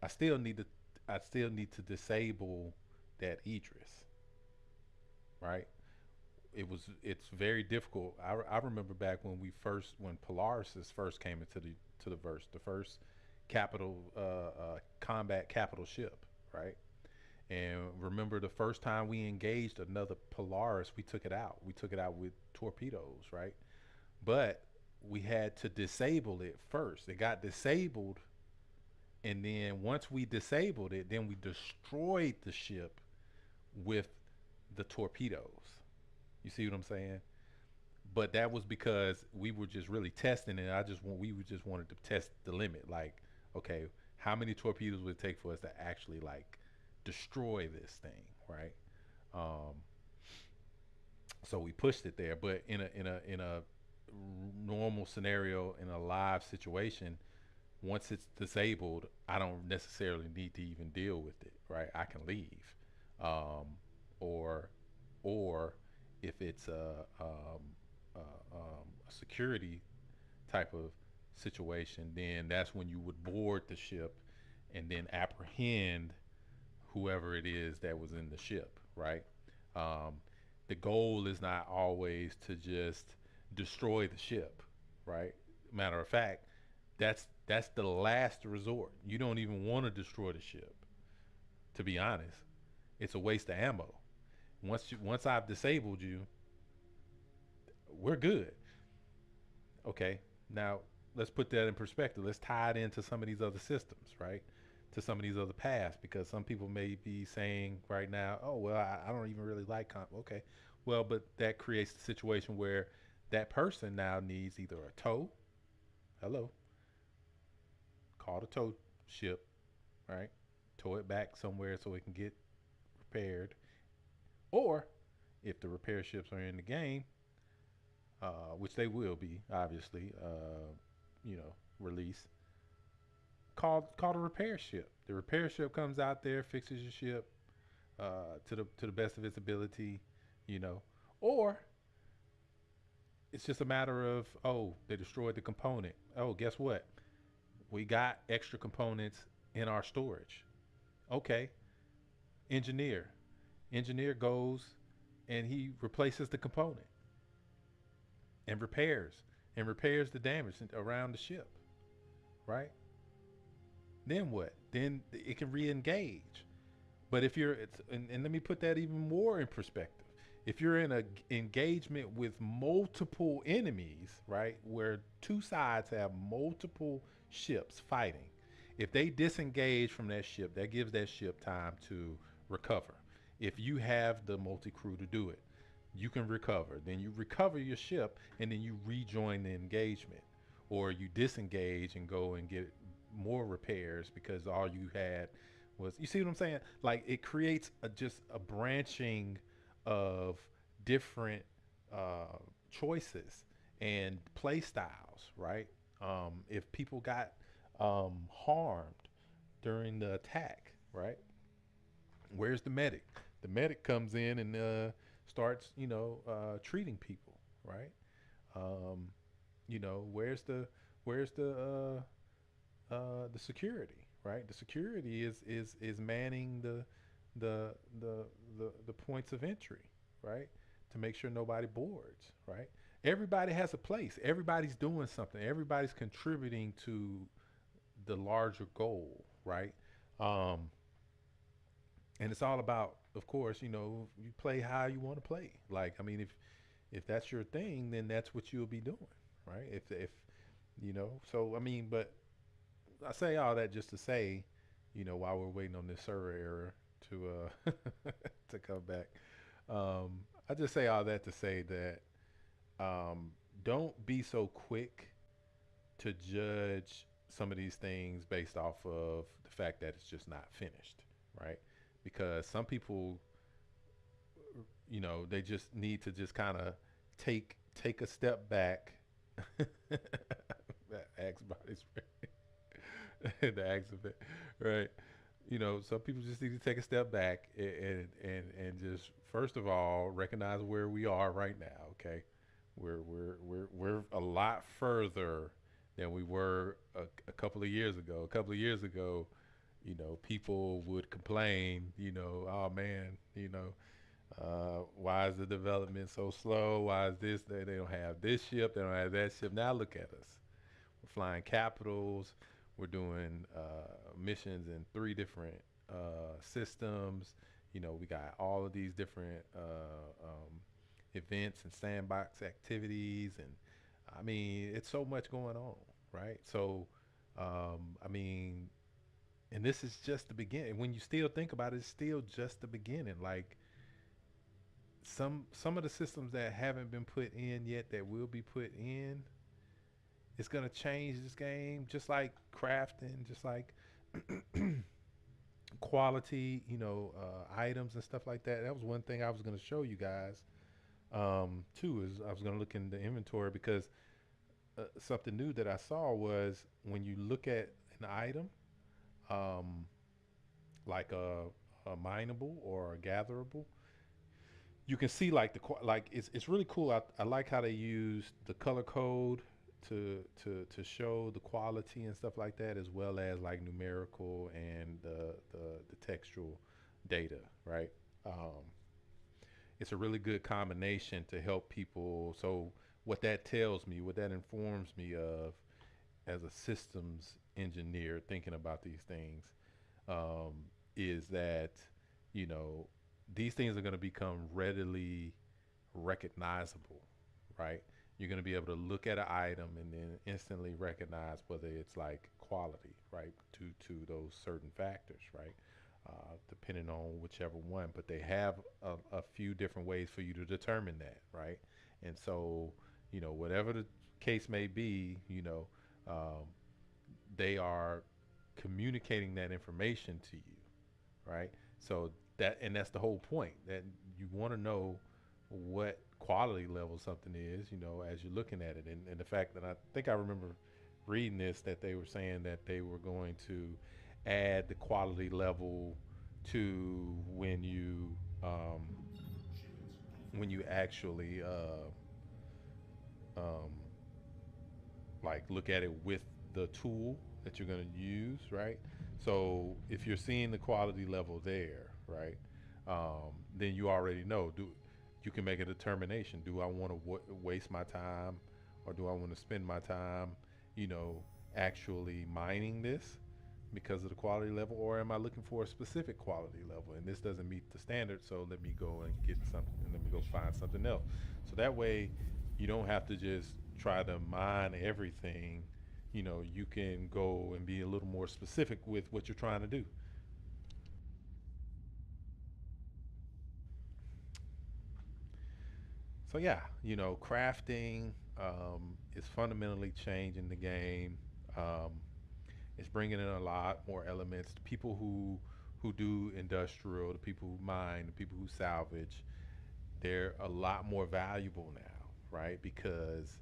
I still need to I still need to disable that Idris, right? it's very difficult. I remember back when when Polaris first came into the verse, the first capital combat capital ship, right? And remember the first time we engaged another Polaris, we took it out. We took it out with torpedoes, right? But we had to disable it first. It got disabled, and then once we disabled it, then we destroyed the ship with the torpedoes. You see what I'm saying? But that was because we were just really testing it. We just wanted to test the limit. Like, okay, how many torpedoes would it take for us to actually like destroy this thing, right? Um, so we pushed it there. But in a normal scenario, in a live situation, once it's disabled, I don't necessarily need to even deal with it, right? I can leave, um, or or if it's a security type of situation, then that's when you would board the ship and then apprehend whoever it is that was in the ship, right? Um, the goal is not always to just destroy the ship, right? Matter of fact, that's the last resort. You don't even want to destroy the ship, to be honest. It's a waste of ammo. Once I've disabled you, we're good. Okay. Now let's put that in perspective. Let's tie it into some of these other systems, right? To some of these other paths, because some people may be saying right now, oh well, I don't even really like comp. Okay, well, but that creates a situation where that person now needs either a tow. Hello, call the tow ship, right? Tow it back somewhere so it can get repaired, or if the repair ships are in the game, which they will be, obviously, release. Call the repair ship. The repair ship comes out there, fixes your ship to the best of its ability, you know, or it's just a matter of, oh, they destroyed the component. Oh, guess what? We got extra components in our storage. Okay, engineer. Engineer goes and he replaces the component and repairs the damage around the ship, right? Then what? Then it can re-engage. But if you're, and let me put that even more in perspective. If you're in a engagement with multiple enemies, right, where two sides have multiple ships fighting, if they disengage from that ship, that gives that ship time to recover. If you have the multi-crew to do it, you can recover. Then you recover your ship, and then you rejoin the engagement, or you disengage and go and get more repairs because all you had was, you see what I'm saying? Like it creates just a branching of different choices and play styles, right? If people got harmed during the attack, right? Where's the medic? The medic comes in and starts, treating people, right? Um, where's the security, right? The security is manning the points of entry, right? To make sure nobody boards, right? Everybody has a place. Everybody's doing something. Everybody's contributing to the larger goal, right? Um, and it's all about, of course, you play how you want to play. Like, I mean, if that's your thing, then that's what you'll be doing, right? If so I mean, but I say all that just to say, while we're waiting on this server error to to come back, I just say all that to say that don't be so quick to judge some of these things based off of the fact that it's just not finished, right? Because some people, they just need to just kind of take a step back. That axe body spray, the axe effect, right? Some people just need to take a step back and just first of all recognize where we are right now. Okay, we're a lot further than we were a couple of years ago. A couple of years ago, people would complain, oh man, Why is the development so slow? Why is this? They don't have this ship. They don't have that ship. Now look at us. We're flying capitals. We're doing missions in three different systems. You know, we got all of these different events and sandbox activities, and I mean, it's so much going on, right? So, I mean, and this is just the beginning. When you still think about it, it's still just the beginning. Like some of the systems that haven't been put in yet that will be put in, it's gonna change this game. Just like crafting, just like quality, items and stuff like that. That was one thing I was gonna show you guys. Too is I was gonna look in the inventory because something new that I saw was when you look at an item, um, like a mineable or a gatherable, you can see like like it's really cool. I like how they use the color code to show the quality and stuff like that, as well as like numerical and the textual data, right? Um, it's a really good combination to help people. So what that tells me, what that informs me of as a systems engineer thinking about these things, um, is that you know these things are going to become readily recognizable, right? You're going to be able to look at an item and then instantly recognize whether it's like quality, right? To those certain factors, right? Depending on whichever one, but they have a few different ways for you to determine that, right? And so, whatever the case may be, um, they are communicating that information to you, right? So that's the whole point, that you want to know what quality level something is, as you're looking at it. And the fact that I think I remember reading this, that they were saying that they were going to add the quality level to when you actually um, like look at it with the tool that you're going to use, right? So if you're seeing the quality level there, right, then you already know. You can make a determination? Do I want to waste my time, or do I want to spend my time, you know, actually mining this because of the quality level, or am I looking for a specific quality level and this doesn't meet the standard? So let me go and get something, and let me go find something else. So that way, you don't have to just try to mine everything. You can go and be a little more specific with what you're trying to do. So yeah, crafting is fundamentally changing the game. Um, it's bringing in a lot more elements. The people who do industrial, the people who mine, the people who salvage, they're a lot more valuable now, right? Because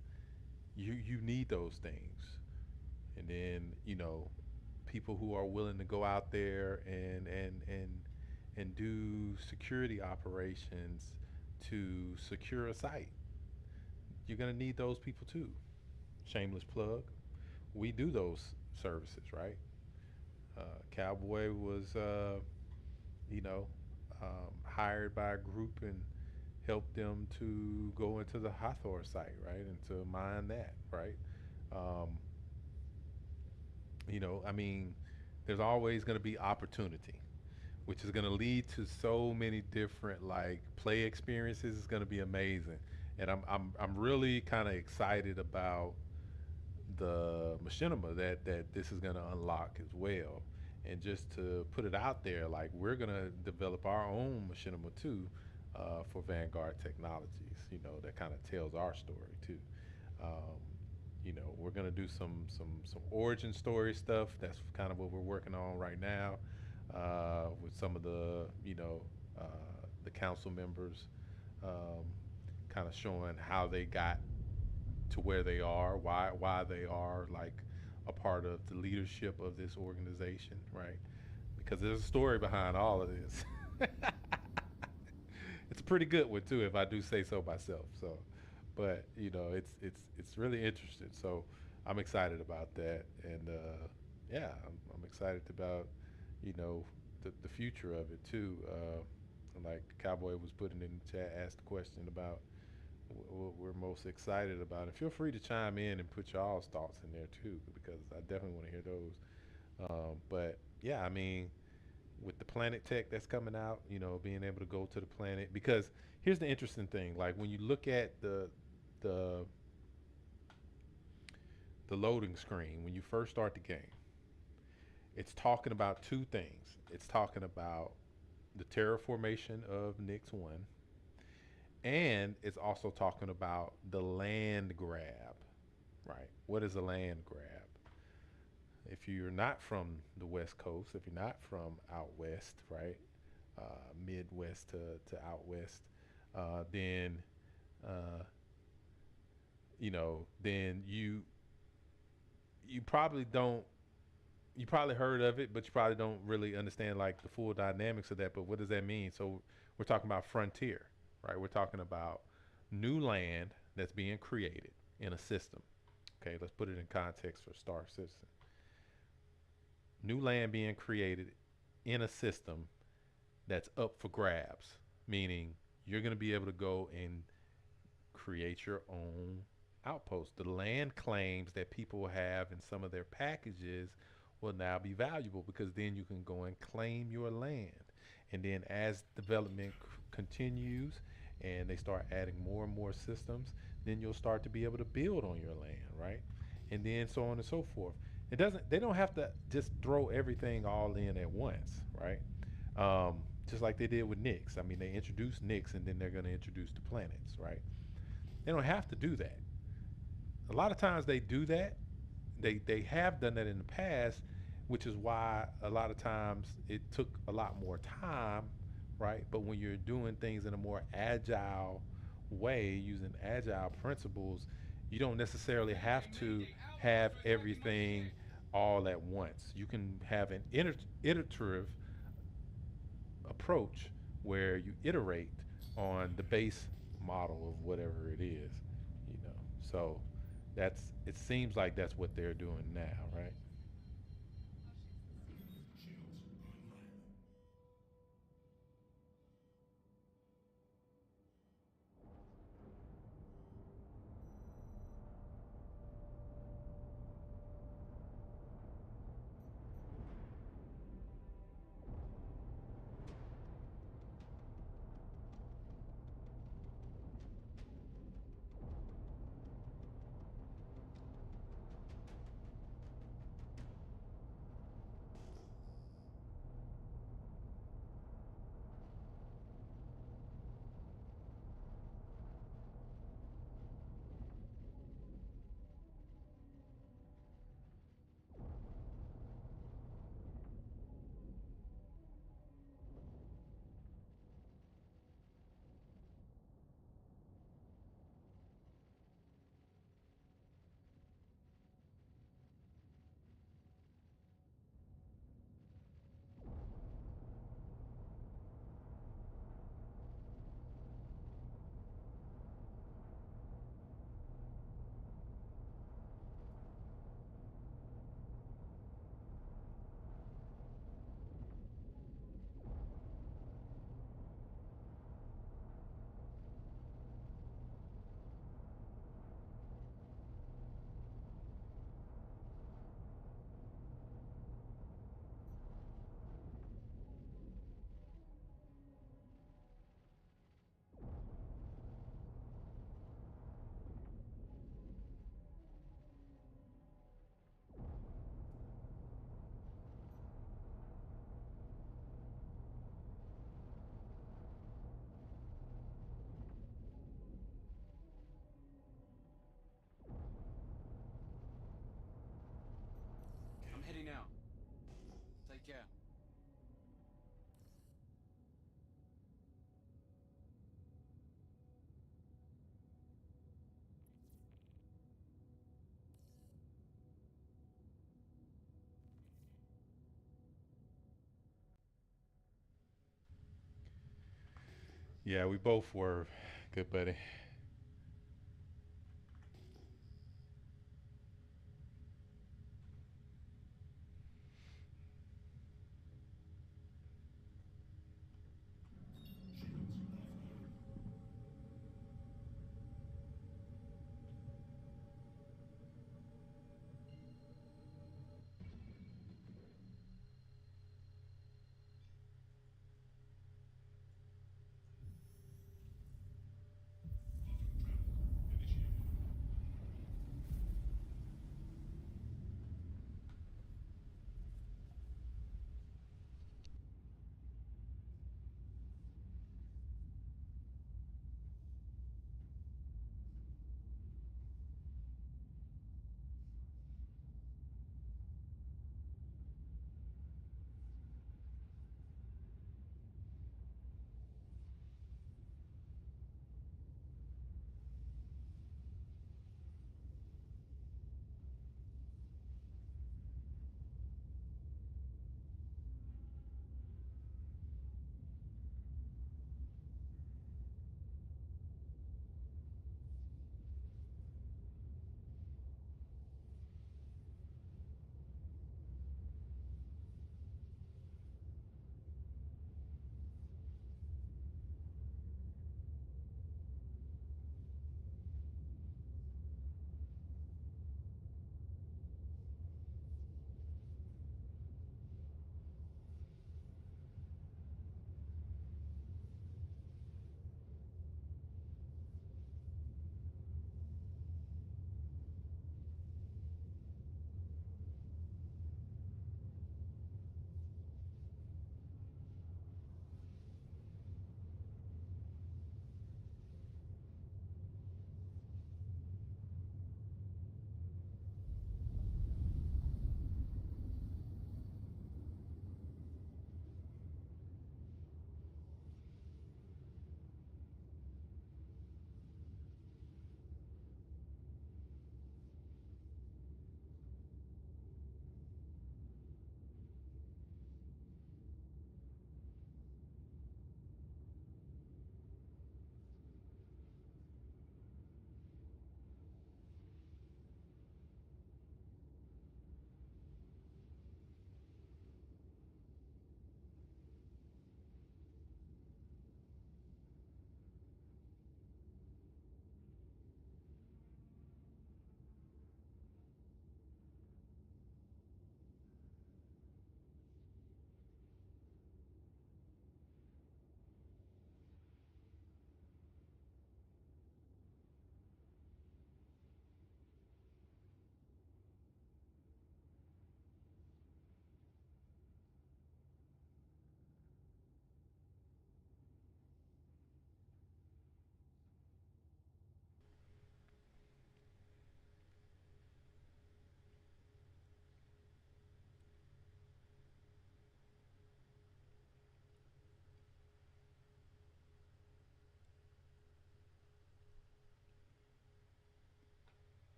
you need those things. And then people who are willing to go out there and do security operations to secure a site. You're gonna need those people too. Shameless plug. We do those services, right? Cowboy was, you know, hired by a group and helped them to go into the Hathor site, right, and to mine that, right? Um, I mean, there's always going to be opportunity, which is going to lead to so many different like play experiences. It's going to be amazing, and I'm really kind of excited about the machinima that this is going to unlock as well. And just to put it out there, like we're going to develop our own machinima too, for Vanguard Technologies. That kind of tells our story too. Um, we're gonna do some origin story stuff. That's kind of what we're working on right now, with some of uh, the council members, um, kind of showing how they got to where they are, why they are like a part of the leadership of this organization, right? Because there's a story behind all of this. It's a pretty good one too, if I do say so myself. So, but it's really interesting. So, I'm excited about that, and yeah, I'm excited about you know the future of it too. Like Cowboy was putting in the chat, asked the question about what we're most excited about. And feel free to chime in and put y'all's thoughts in there too, because I definitely want to hear those. But yeah, I mean, with the planet tech that's coming out, being able to go to the planet. Because here's the interesting thing: like when you look at the the loading screen when you first start the game, it's talking about two things. It's talking about the terraformation of Nix One, and it's also talking about the land grab. Right? What is a land grab? If you're not from the West Coast, if you're not from out west, right, Midwest to out west, then uh, then you probably don't. You probably heard of it, but you probably don't really understand like the full dynamics of that. But what does that mean? So we're talking about frontier, right? We're talking about new land that's being created in a system. Okay, let's put it in context for Star Citizen. New land being created in a system that's up for grabs, meaning you're going to be able to go and create your own outpost. The land claims that people have in some of their packages will now be valuable because then you can go and claim your land. And then as development continues and they start adding more and more systems, then you'll start to be able to build on your land, right? And then so on and so forth. They don't have to just throw everything all in at once, right? Just like they did with Nyx. I mean, they introduced Nyx and then they're going to introduce the planets, right? They don't have to do that. A lot of times they do that. They have done that in the past, which is why a lot of times it took a lot more time, right? But when you're doing things in a more agile way, using agile principles, you don't necessarily have to have everything all at once. You can have an iterative approach where you iterate on the base model of whatever it is, you know. So it seems like that's what they're doing now, right? I'm heading out. Take care. Yeah, we both were good, buddy.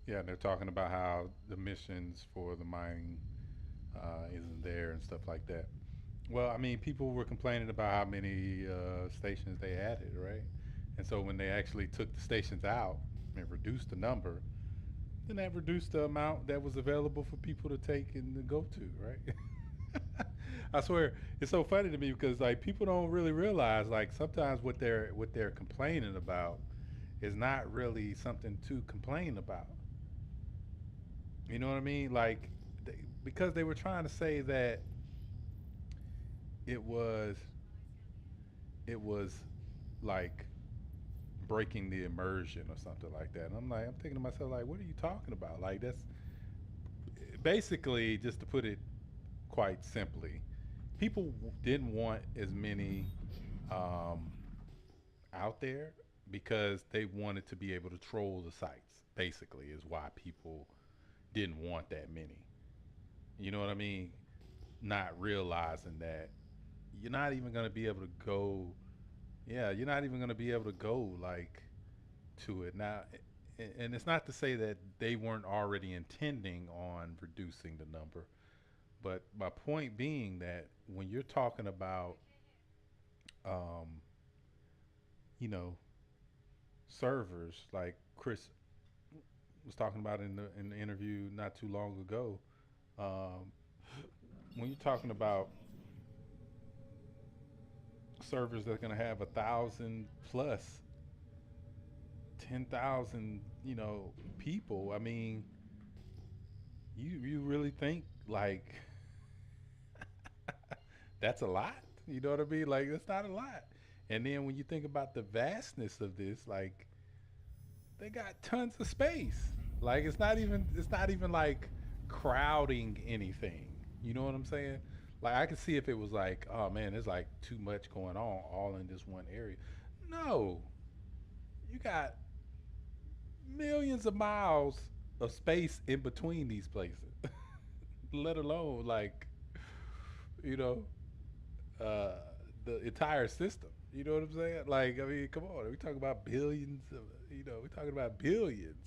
Yeah, they're talking about how the missions for the mining isn't there and stuff like that. Well, I mean, people were complaining about how many stations they added, right? And so when they actually took the stations out and reduced the number, then that reduced the amount that was available for people to take and to go to, right? I swear, it's so funny to me because like people don't really realize like sometimes what they're complaining about is not really something to complain about. You know what I mean? Like because they were trying to say that it was it was like breaking the immersion or something like that. And I'm thinking to myself like, what are you talking about? Like that's basically just to put it quite simply, people didn't want as many um, out there because they wanted to be able to troll the sites. Basically, is why people didn't want that many. You know what I mean? Not realizing that you're not even going to be able to go. Yeah, you're not even going to be able to go like to it now. And it's not to say that they weren't already intending on reducing the number, but my point being that when you're talking about, um, you know, servers like Chris was talking about in the interview not too long ago, um, when you're talking about servers that are going to have 1,000 plus 10,000, people. I mean, you really think like that's a lot? You know what I mean? Like that's not a lot. And then when you think about the vastness of this, like they got tons of space. Like it's not even like crowding anything. You know what I'm saying? Like I could see if it was like, oh man, there's like too much going on all in this one area. No, you got millions of miles of space in between these places. Let alone like you know uh, the entire system. You know what I'm saying? Like I mean, come on, we talking about billions. We're talking about billions.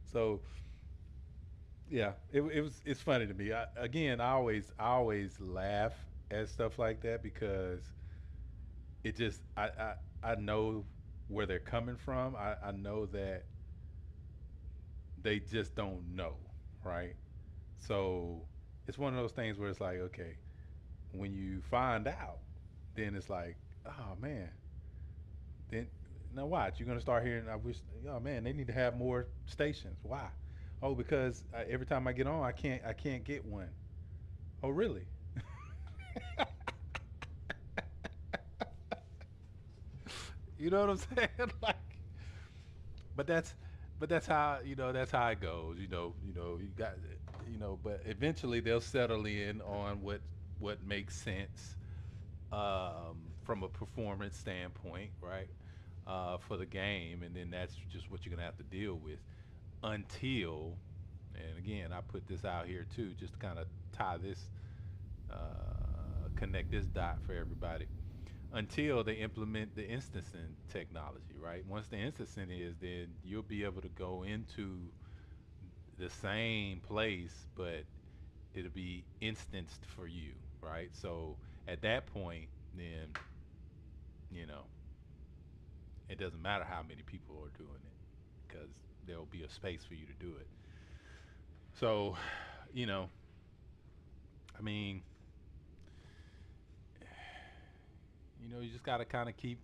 So yeah, it's funny to me. I always laugh at stuff like that because it just I know where they're coming from. I know that they just don't know, right? So it's one of those things where it's like, okay, when you find out, then it's like, oh man, then now watch, you're gonna start hearing. I wish, oh man, they need to have more stations. Why? Oh, because every time I get on, I can't get one. Oh, really? You know what I'm saying? Like, but that's how that's how it goes. You got but eventually they'll settle in on what makes sense from a performance standpoint, right? For the game, and then that's just what you're gonna have to deal with until. And again, I put this out here too, just to kind of tie this, connect this dot for everybody until they implement the instancing technology, right? Once the instancing is, then you'll be able to go into the same place, but it'll be instanced for you, right? So at that point, then, you know, it doesn't matter how many people are doing it because there'll be a space for you to do it. So, you know, I mean, you just got to kind of keep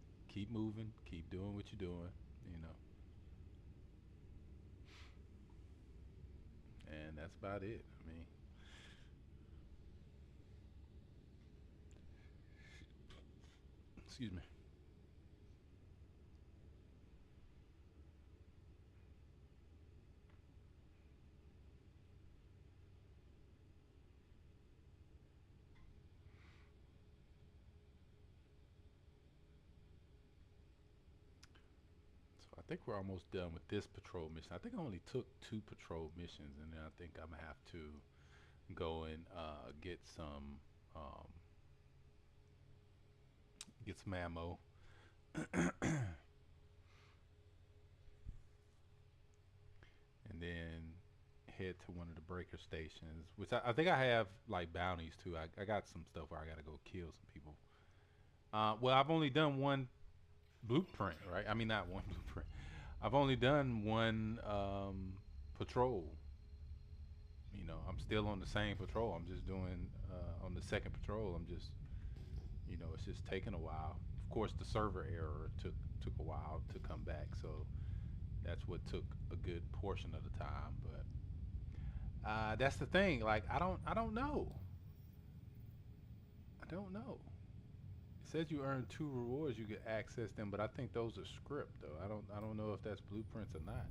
moving, keep doing what you're doing, you know. And that's about it. I mean, excuse me. So I think we're almost done with this patrol mission. I think I only took two patrol missions, and then I think I'm gonna have to go and um, get some ammo, and then get to one of the breaker stations, which I think I have like bounties too. I got some stuff where I gotta go kill some people. Well, I've only done one blueprint, right? I mean, not one blueprint. I've only done one patrol. You know, I'm still on the same patrol. I'm just doing on the second patrol. I'm just, you know, it's just taking a while. Of course, the server error took a while to come back, so that's what took a good portion of the time. But that's the thing. Like, I don't know. I don't know. It says you earn two rewards. You can access them, but I think those are script though. I don't know if that's blueprints or not.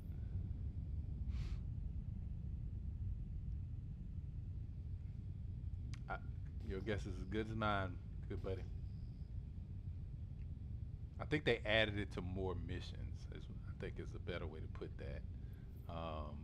I, your guess is as good as mine, good buddy. I think they added it to more missions. I think is a better way to put that. Um,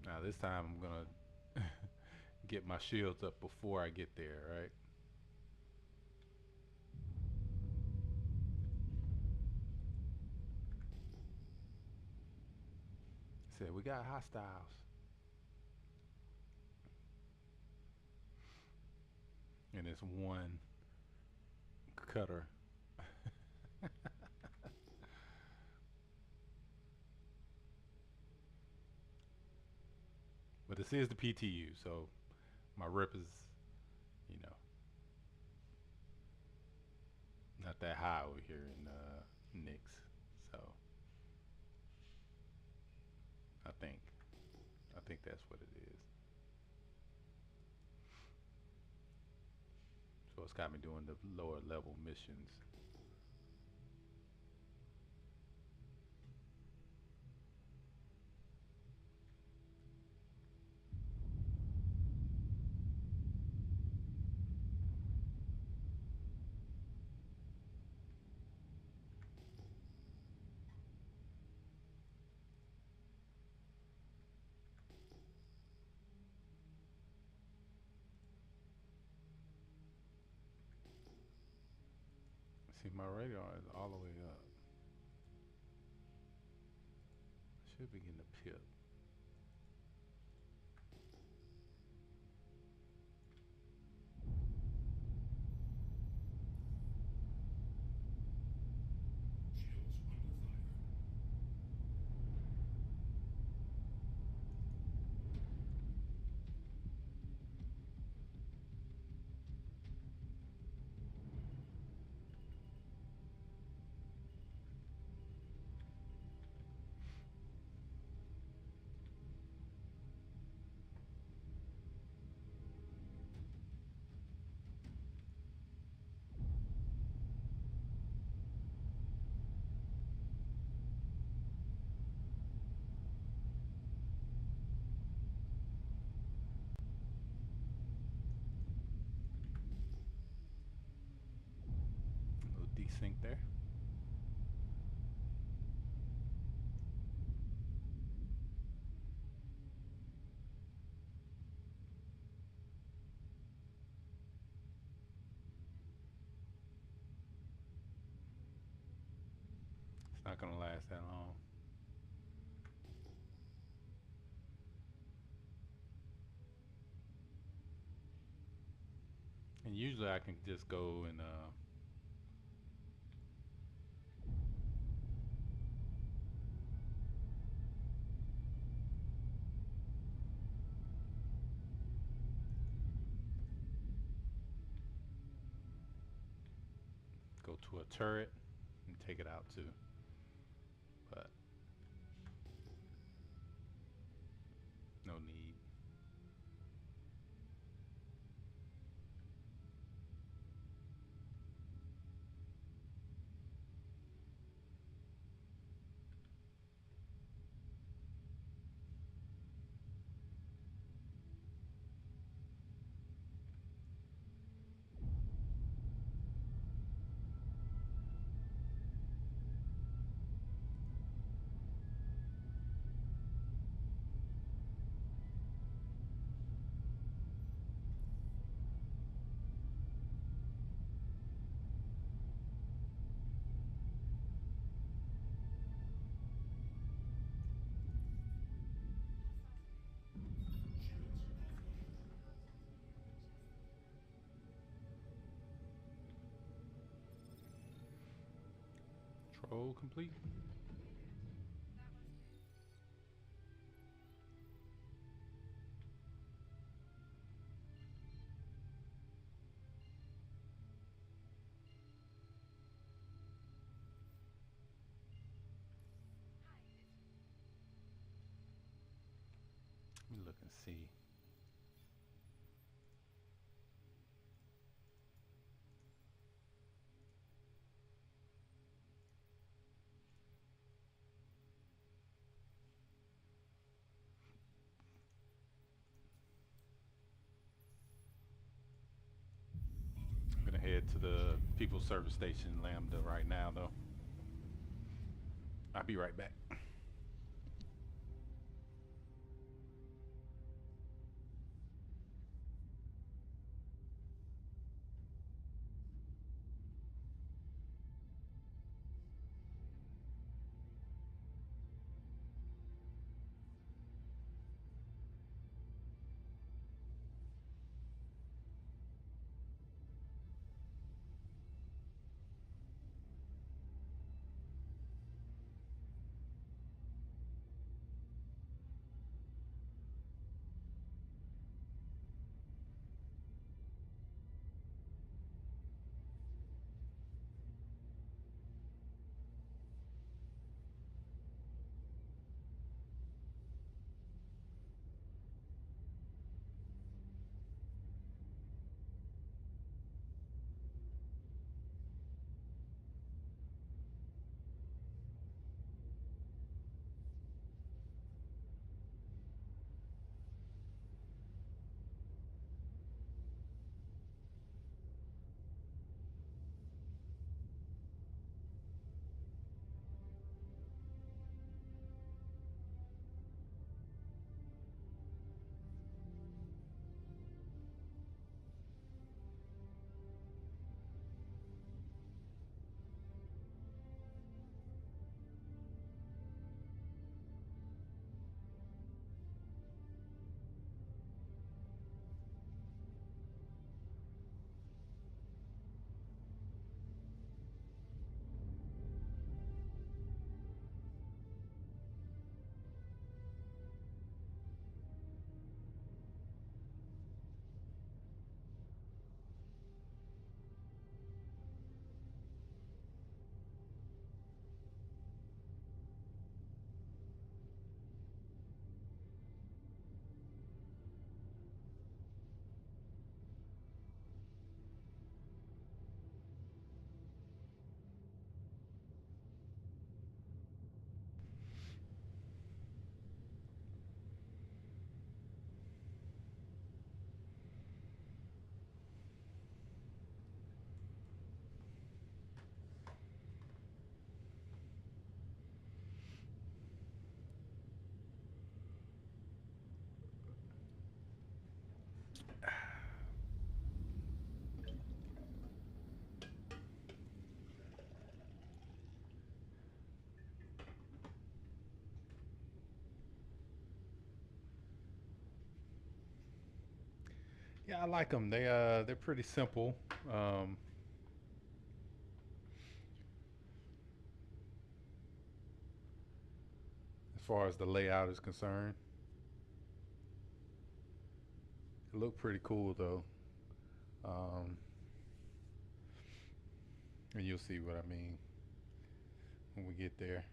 Now this time I'm gonna get my shields up before I get there, right? Said we got hostiles, and it's one cutter. But this is the PTU, so my rep is, you know, not that high over here in Nix. So I think I think that's what it is. So it's got me doing the lower level missions. See, my radar is all the way up. Should be getting a pip. A little desync there. It's not gonna last that long. And usually I can just go and go to a turret and take it out too. But no need. Control complete. Let me look and see. I'm gonna head to the People's Service Station Lambda right now, though. I'll be right back. Yeah, I like them. They're pretty simple. Um, as far as the layout is concerned, it look pretty cool though. Um, and you'll see what I mean when we get there.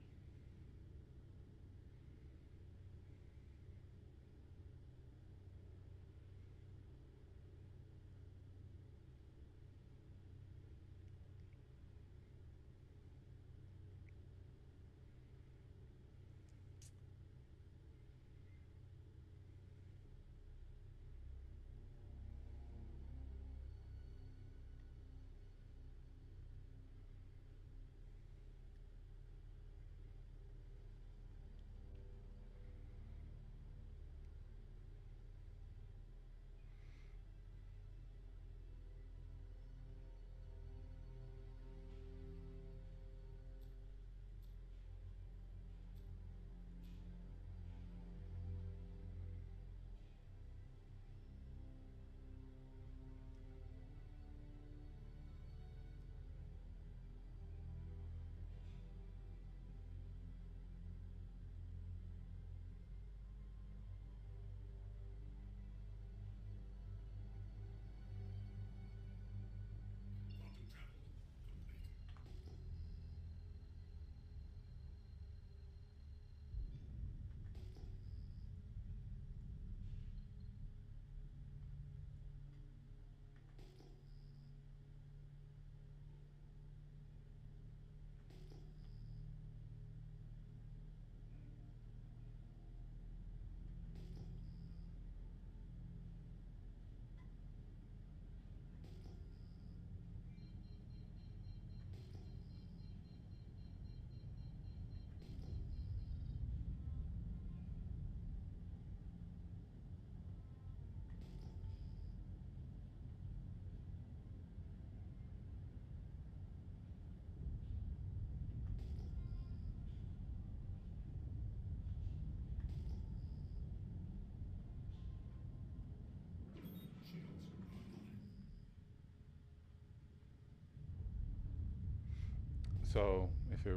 So if it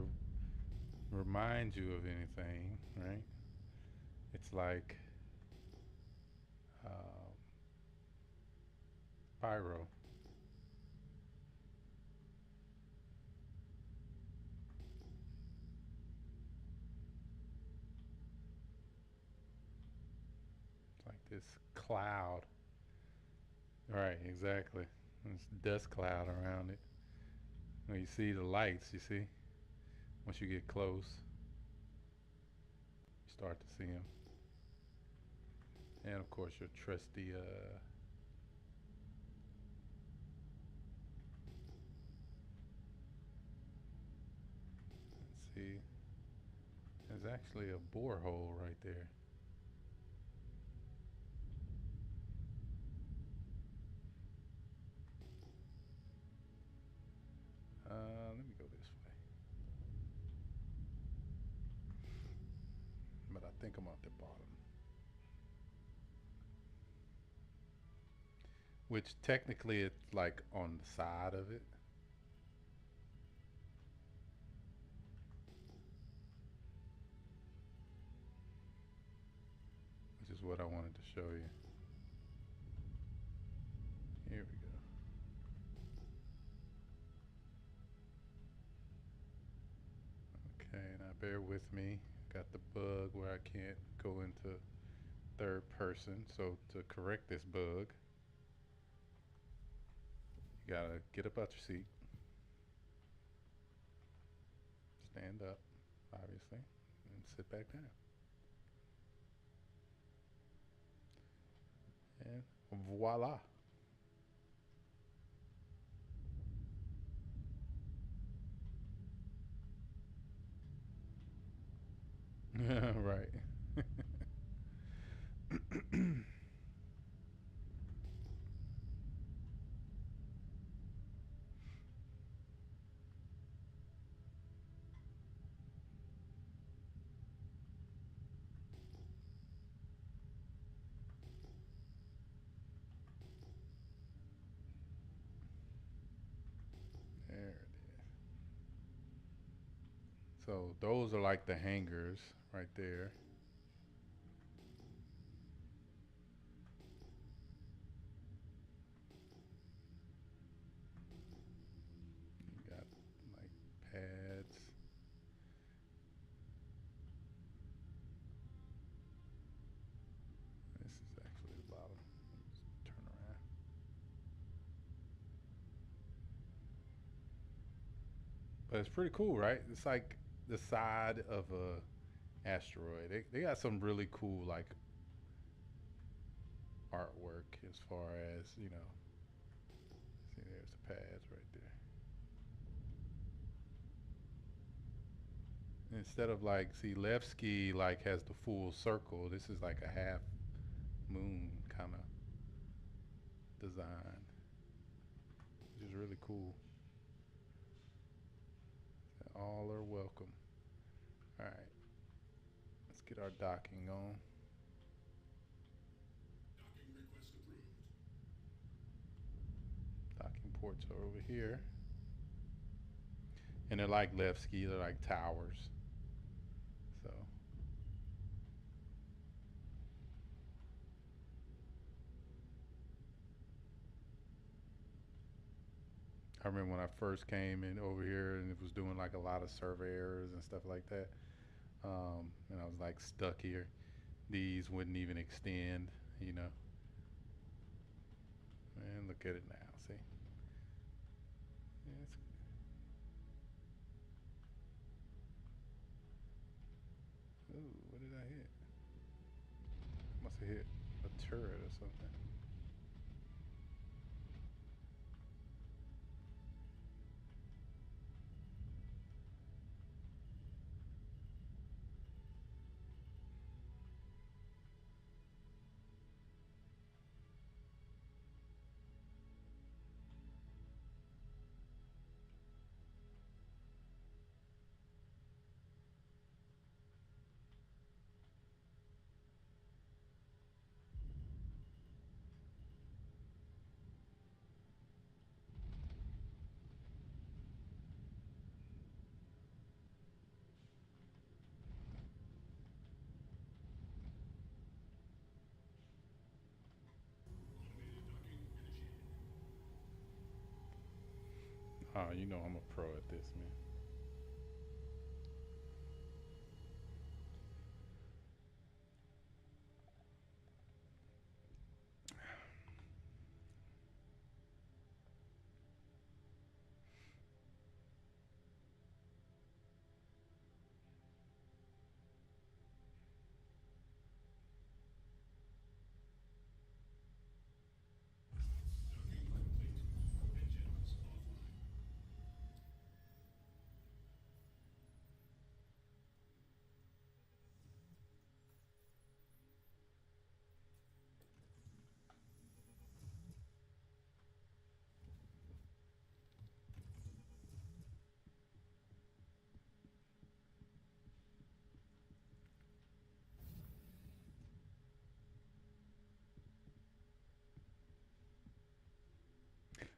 reminds you of anything, right? It's like uh, pyro. It's like this cloud. Right, exactly. This dust cloud around it. When you see the lights, you see, once you get close, you start to see them. And of course, your trusty, let's see, there's actually a borehole right there. Let me go this way. But I think I'm at the bottom. Which technically it's like on the side of it, which is what I wanted to show you. Here we go. Okay, now bear with me. Got the bug where I can't go into third person. So to correct this bug, you gotta get up out your seat, stand up, obviously, and sit back down. And voila. Right. There it is. So those are like the hangers right there. You got like pads. This is actually the bottom. Let's turn around. But it's pretty cool, right? It's like the side of a asteroid. They got some really cool like artwork as far as see, there's the pads right there. Instead of like, see, Levski like has the full circle. This is like a half moon kind of design, which is really cool. All are welcome. All right, let's get our docking on. Docking ports are over here, and they're like Levski. They're like towers. So I remember when I first came in over here and it was doing like a lot of server errors and stuff like that. And I was like stuck here. These wouldn't even extend, you know. And look at it now. See, yeah, ooh, what did I hit? Must have hit a turret or something. Oh, you know I'm a pro at this, man.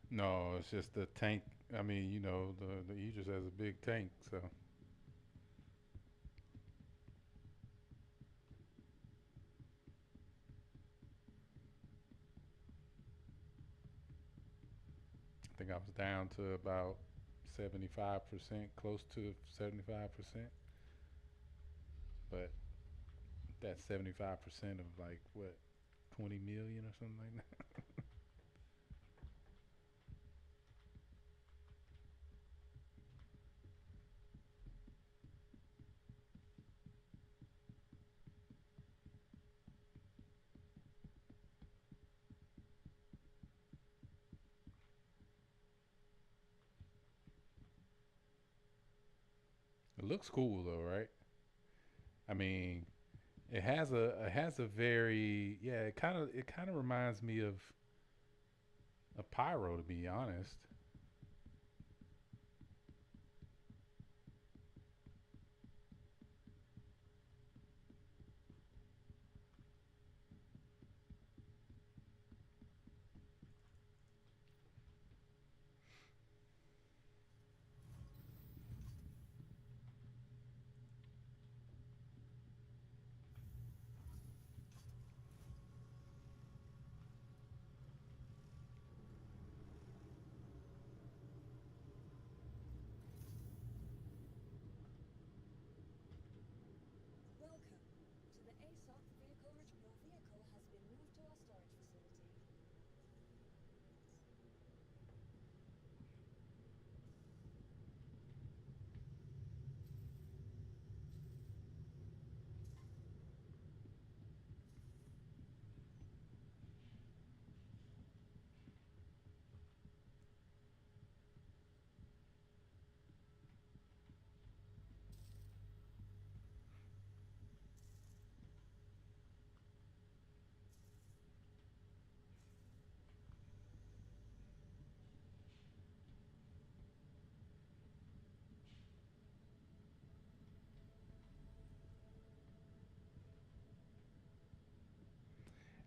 No, it's just the tank. I mean, the Aegis has a big tank, so I think I was down to about 75%, close to 75%. But that's 75% of like what, 20 million or something like that. It looks cool though, right? I mean, it has a very, yeah. It kind of reminds me of a pyro, to be honest.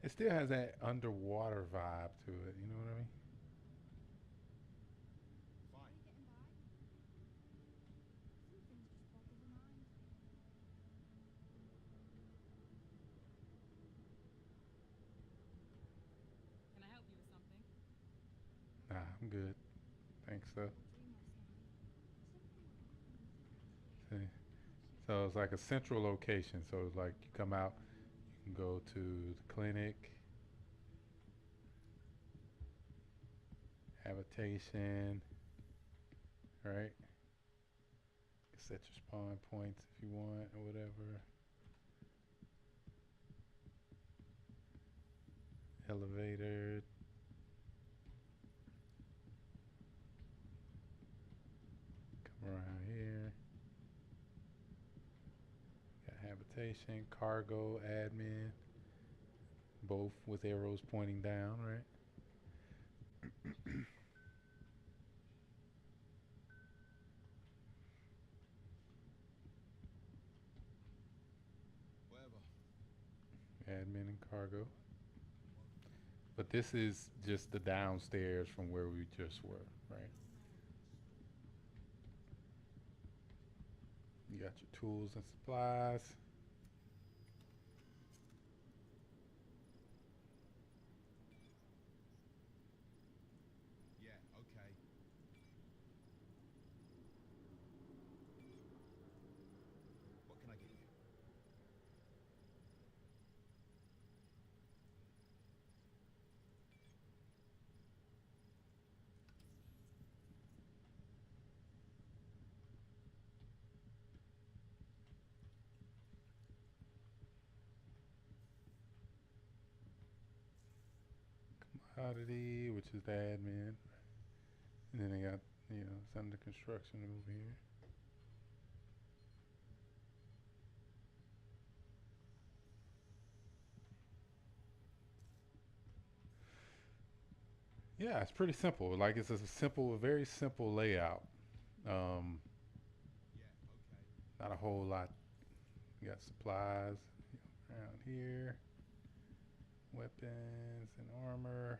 It still has that underwater vibe to it. You know what I mean? Can I help you with something? Nah, I'm good. Thanks, so. See? So it's like a central location. So it's like you come out, you can go to the clinic, habitation, right? Set your spawn points if you want or whatever. Elevator. Come around here. Got habitation, cargo, admin, both with arrows pointing down, right? Admin and cargo. But this is just the downstairs from where we just were, right? You got your tools and supplies. oddity, which is the admin, and then they got it's under construction over here. Yeah, it's pretty simple. Like it's a simple, very simple layout. Um, Not a whole lot. You got supplies around here, weapons and armor.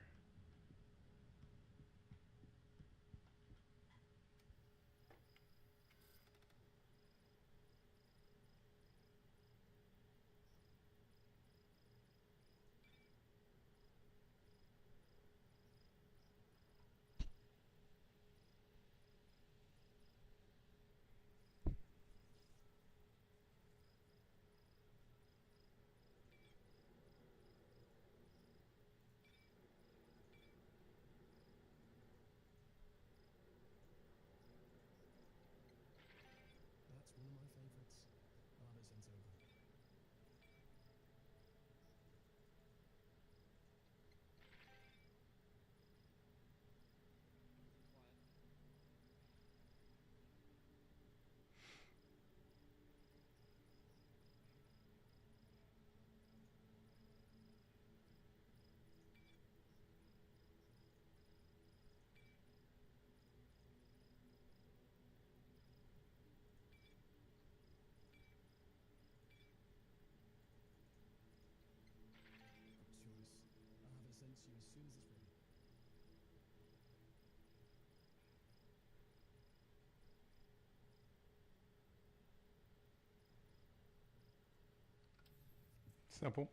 That's one of my favorites. I'll have it sent over. Choice. I'll have it sent to you as soon as it's ready. Simple.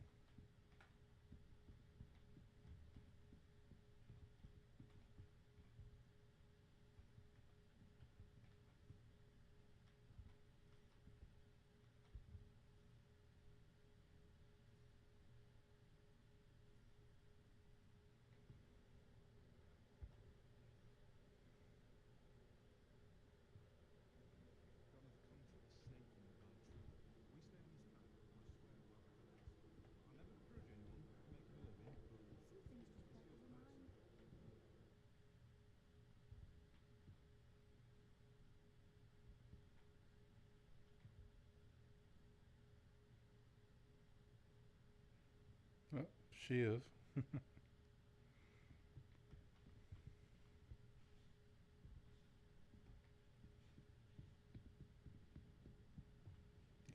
Oh, she is.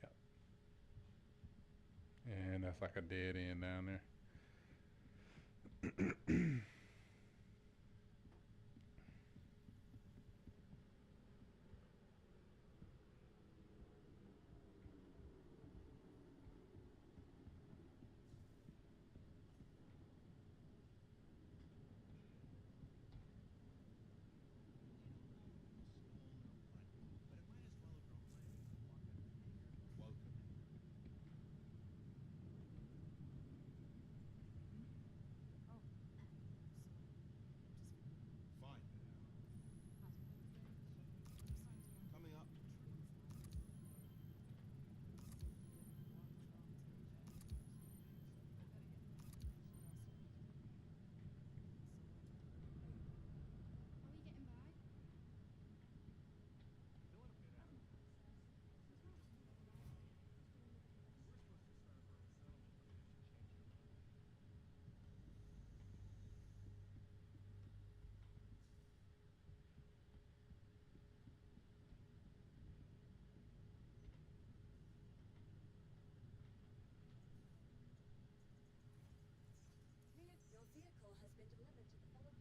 Yep. And that's like a dead end down there. Your vehicle has been delivered to the following.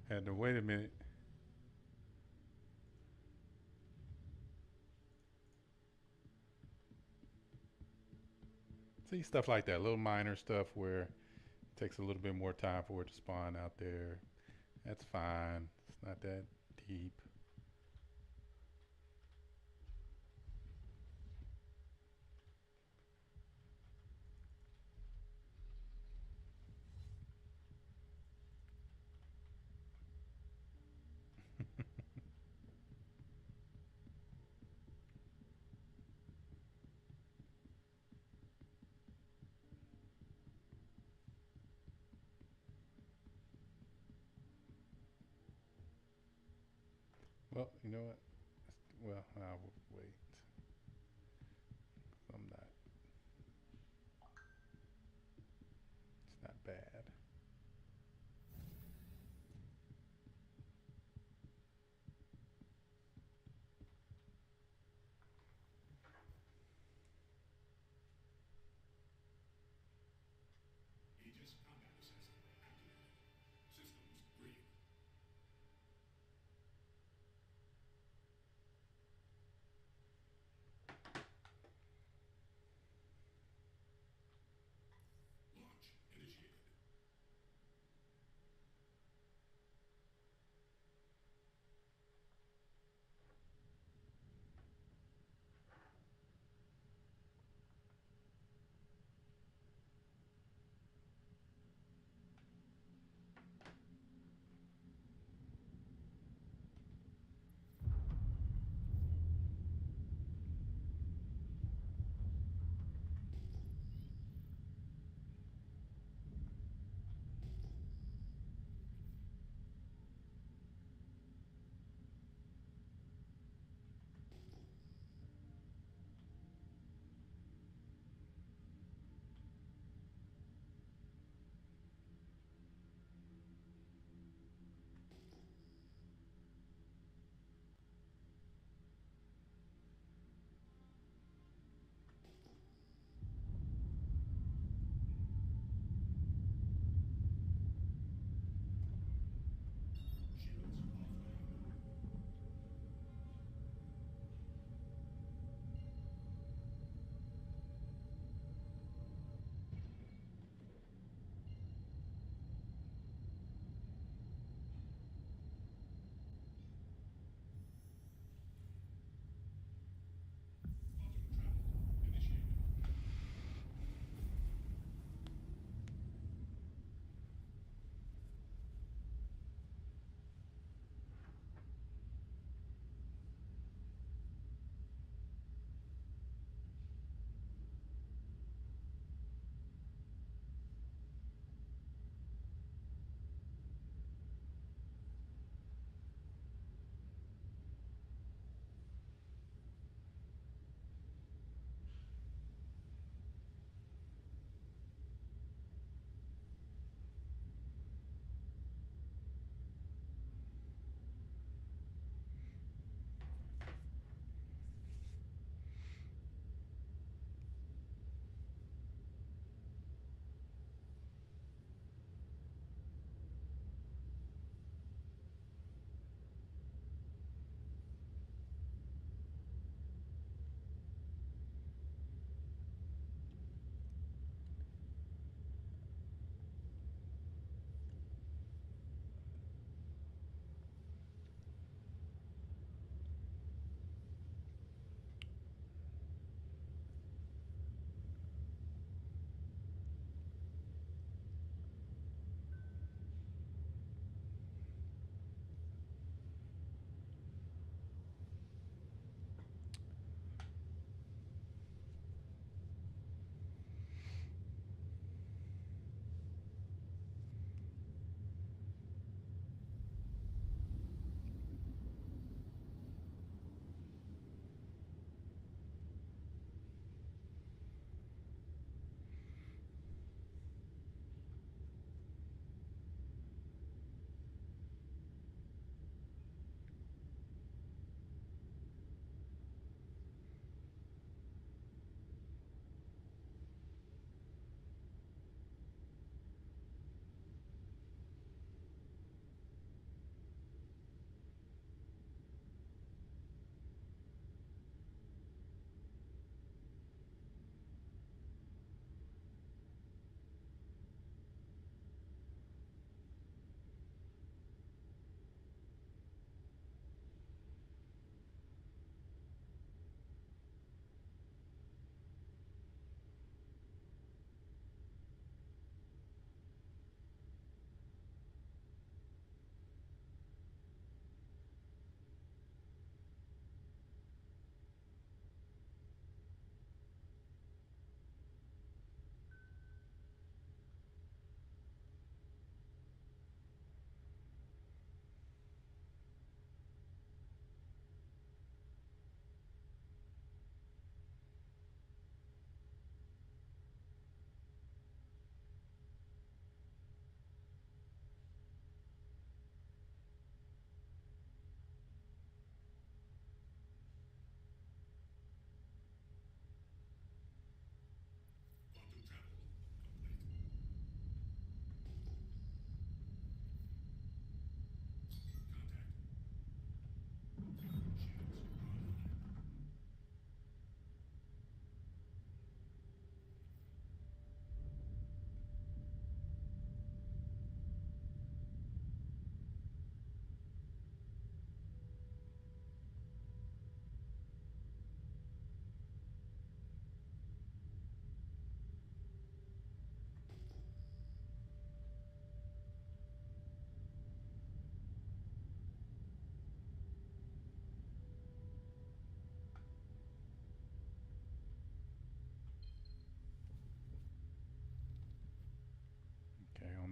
Had to wait a minute. See stuff like that, little minor stuff where it takes a little bit more time for it to spawn out there. That's fine. It's not that deep. Well, you know what? Well, I will wait. I'm not. It's not bad. Aegis combat assist activated. Systems green. Launch initiated.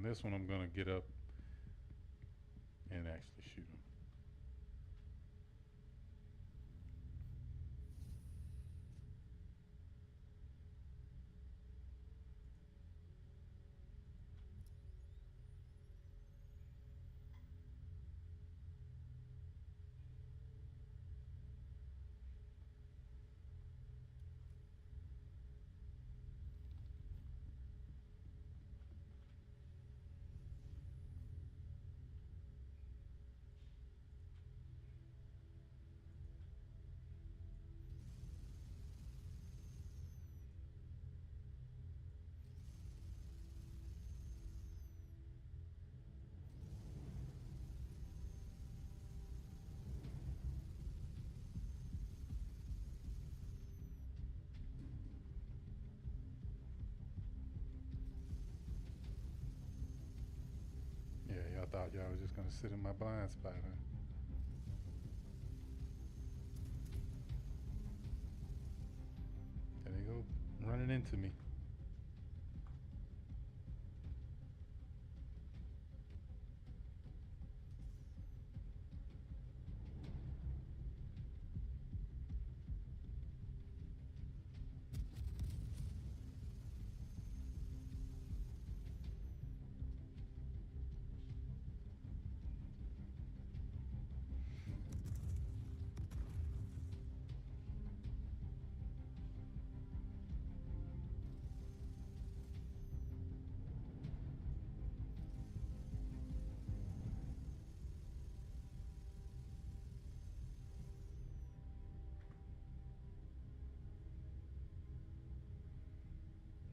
this one, I'm gonna get up and actually shoot him. Yeah, y'all thought y'all was just gonna sit in my blind spot, huh? There they go, running into me.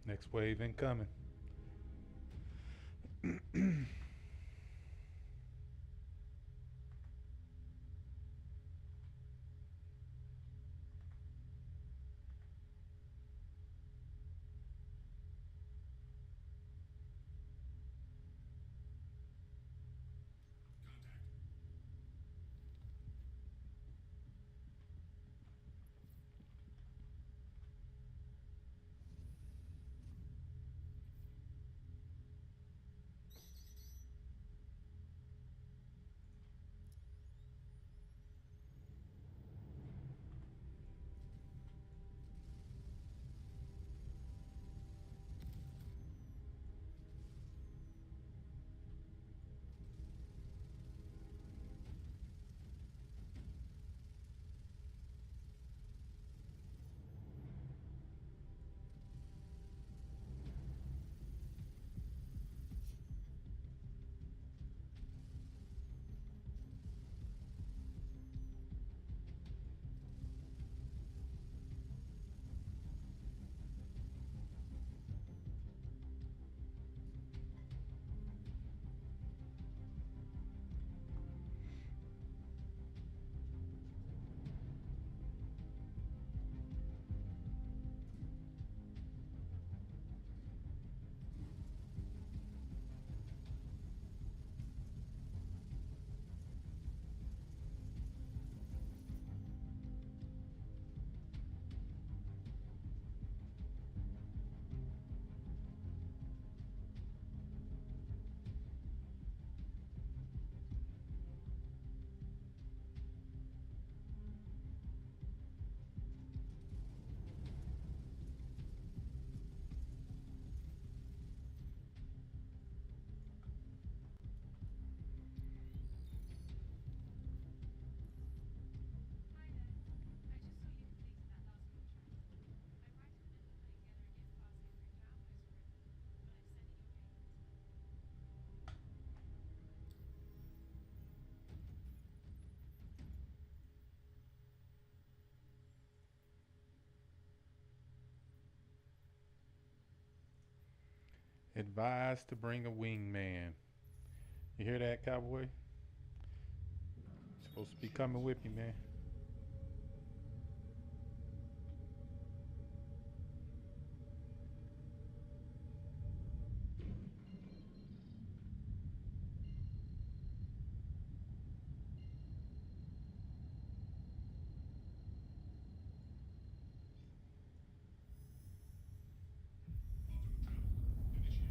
Next wave incoming. Contact. Hi there. I just saw you completed that last contract. I'm right in the middle of putting together a gift passing for a downpost for everyone, but I'm sending your payment. Advised to bring a wingman. You hear that, cowboy? Supposed to be coming with me, man. Welcome. Initiated.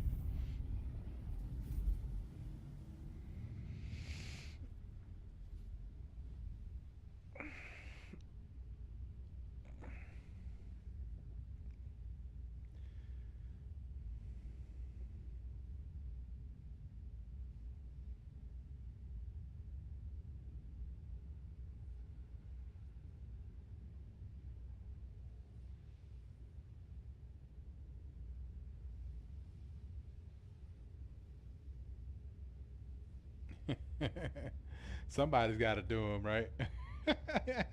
Somebody's got to do them, right? At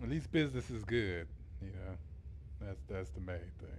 least business is good, you know. That's the main thing.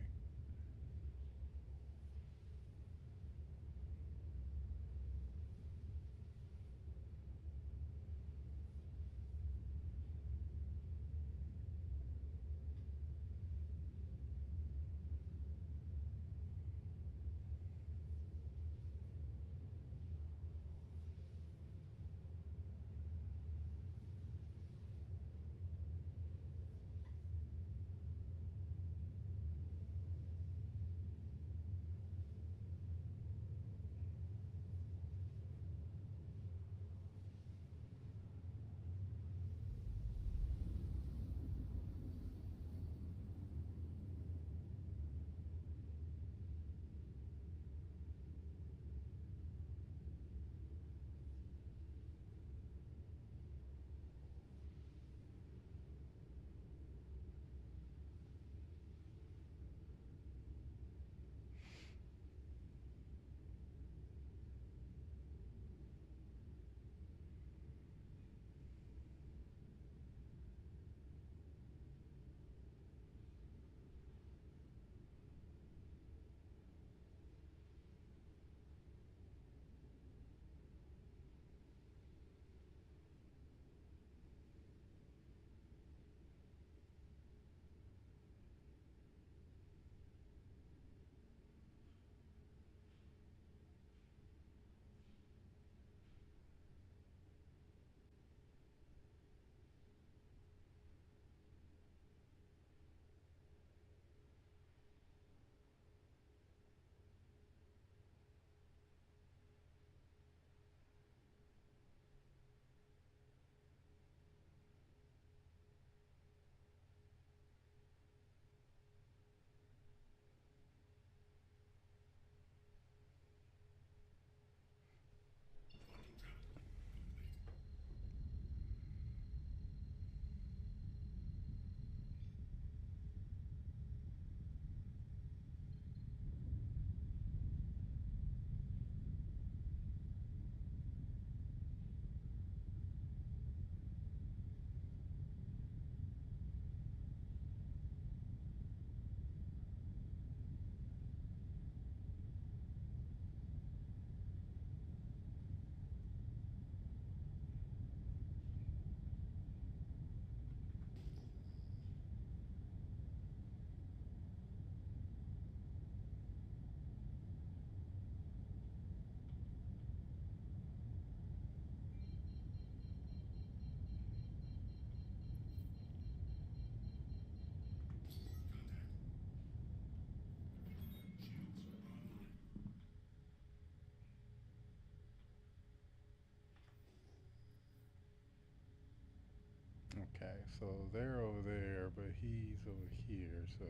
Okay, so they're over there, but he's over here, so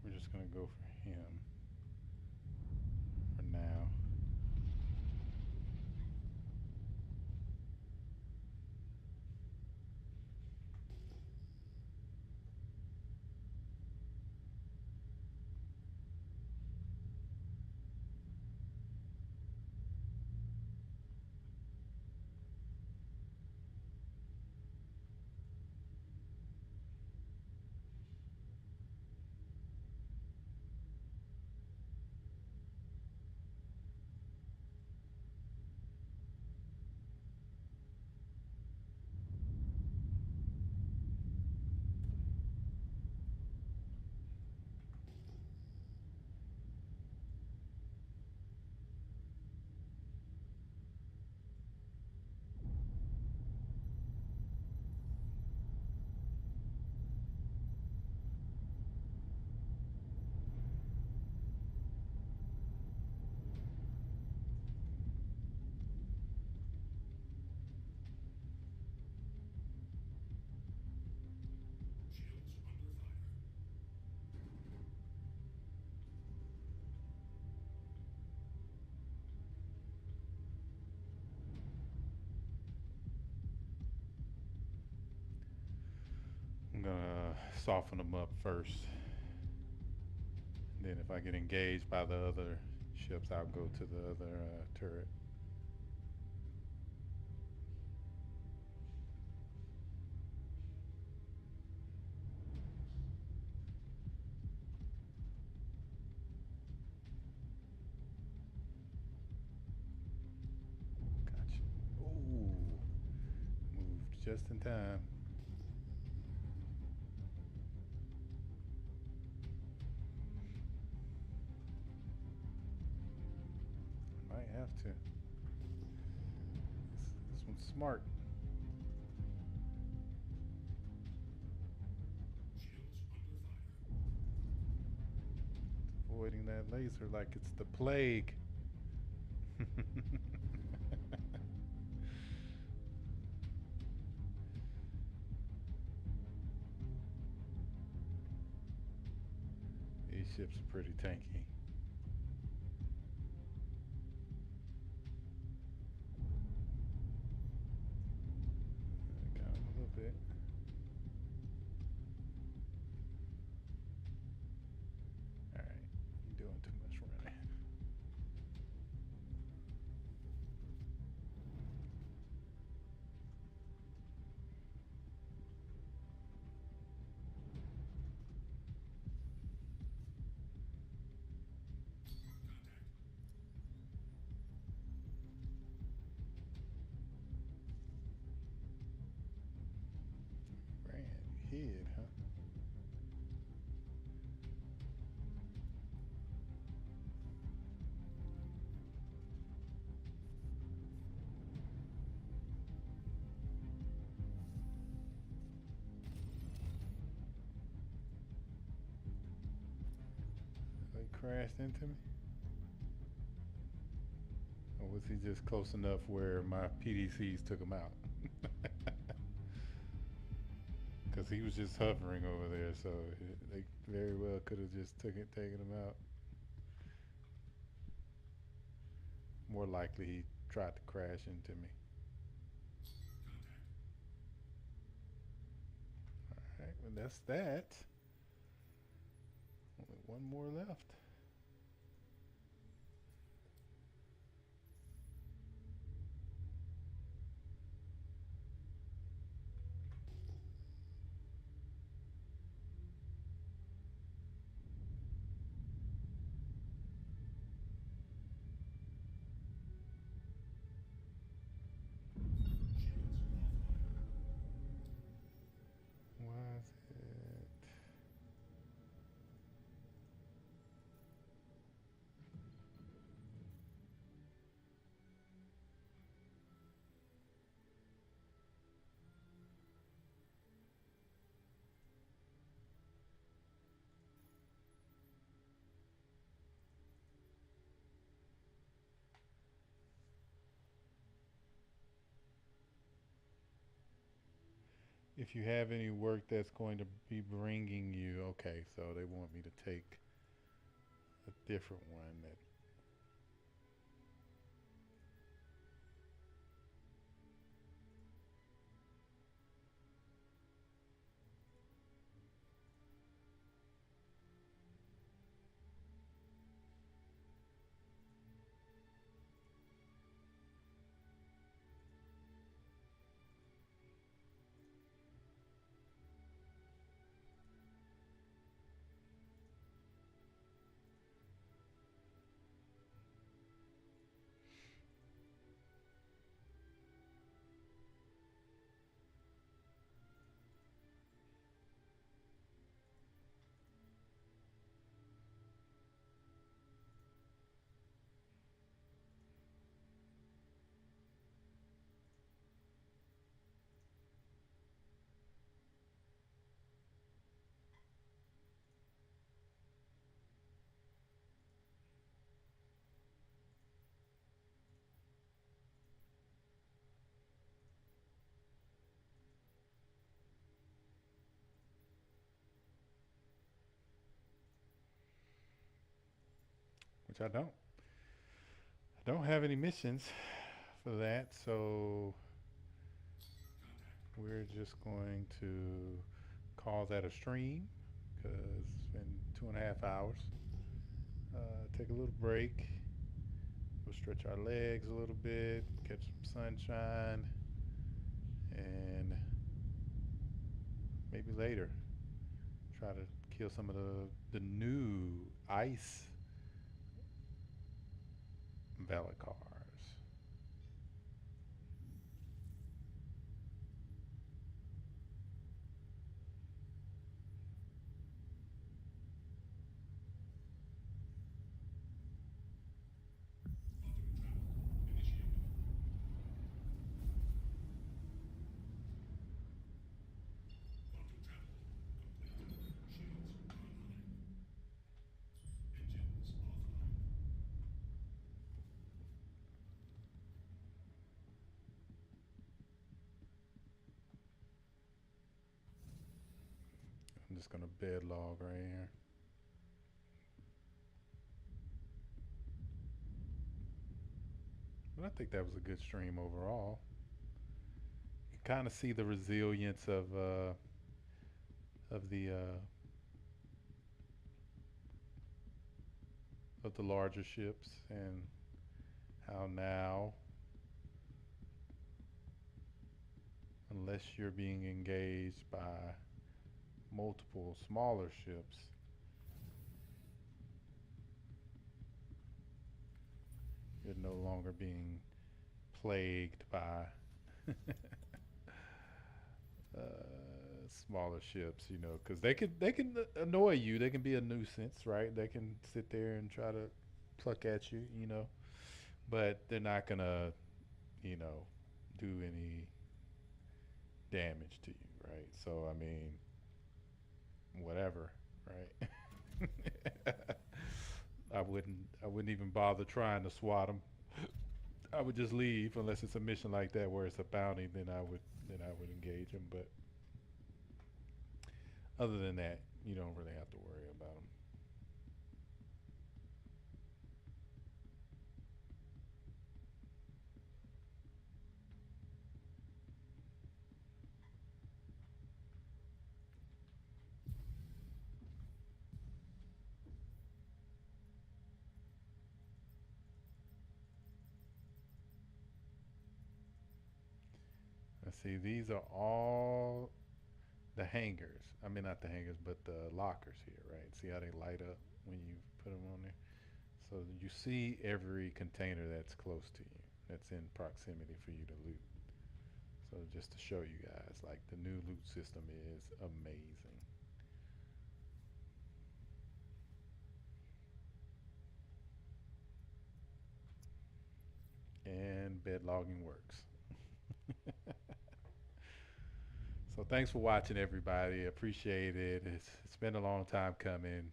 we're just gonna go for him for now. Shields under fire. I'm gonna soften them up first. Then if I get engaged by the other ships, I'll go to the other turret. Gotcha. Ooh, moved just in time. Might have to. This one's smart. Shields under fire. Avoiding that laser like it's the plague. These ships are pretty tanky. Got him a little bit. Alright, you're doing too much running. Ran, you hid, huh? He crashed into me? Or was he just close enough where my PDCs took him out? Because he was just hovering over there, so they very well could have just taken him out. More likely he tried to crash into me. Alright, well that's that. Only one more left. Was it? If you have any work that's going to be bringing you, okay, so they want me to take a different one that which I don't. I don't have any missions for that, so we're just going to call that a stream because it's been 2.5 hours. Take a little break, We'll stretch our legs a little bit, catch some sunshine, and maybe later try to kill some of the new ice valid cars. Quantum travel complete. Shields online. Engines offline. I'm just gonna bed log right here. But I think that was a good stream overall. You kind of see the resilience of the larger ships and how now, unless you're being engaged by multiple smaller ships, you're no longer being plagued by uh, smaller ships, because they can annoy you. They can be a nuisance, right? They can sit there and try to pluck at you, but they're not gonna, you know, do any damage to you, right? So I mean, whatever, right? I wouldn't even bother trying to swat them. I would just leave unless it's a mission like that where it's a bounty. Then I would engage them. But other than that, you don't really have to worry about them. Let's see. These are all the hangars. I mean, not the hangars, but the lockers here, right? See how they light up when you put them on there? So you see every container that's close to you, that's in proximity for you to loot. So just to show you guys, like the new loot system is amazing. And bed logging works. So thanks for watching, everybody. Appreciate it. It's been a long time coming,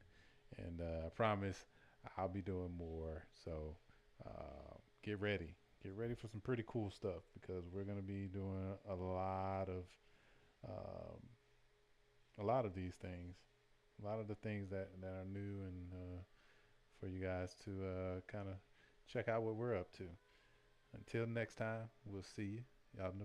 and I promise I'll be doing more. So get ready. Get ready for some pretty cool stuff because we're gonna be doing um, a lot of these things, a lot of the things that are new, and for you guys to kind of check out what we're up to. Until next time, we'll see you out in the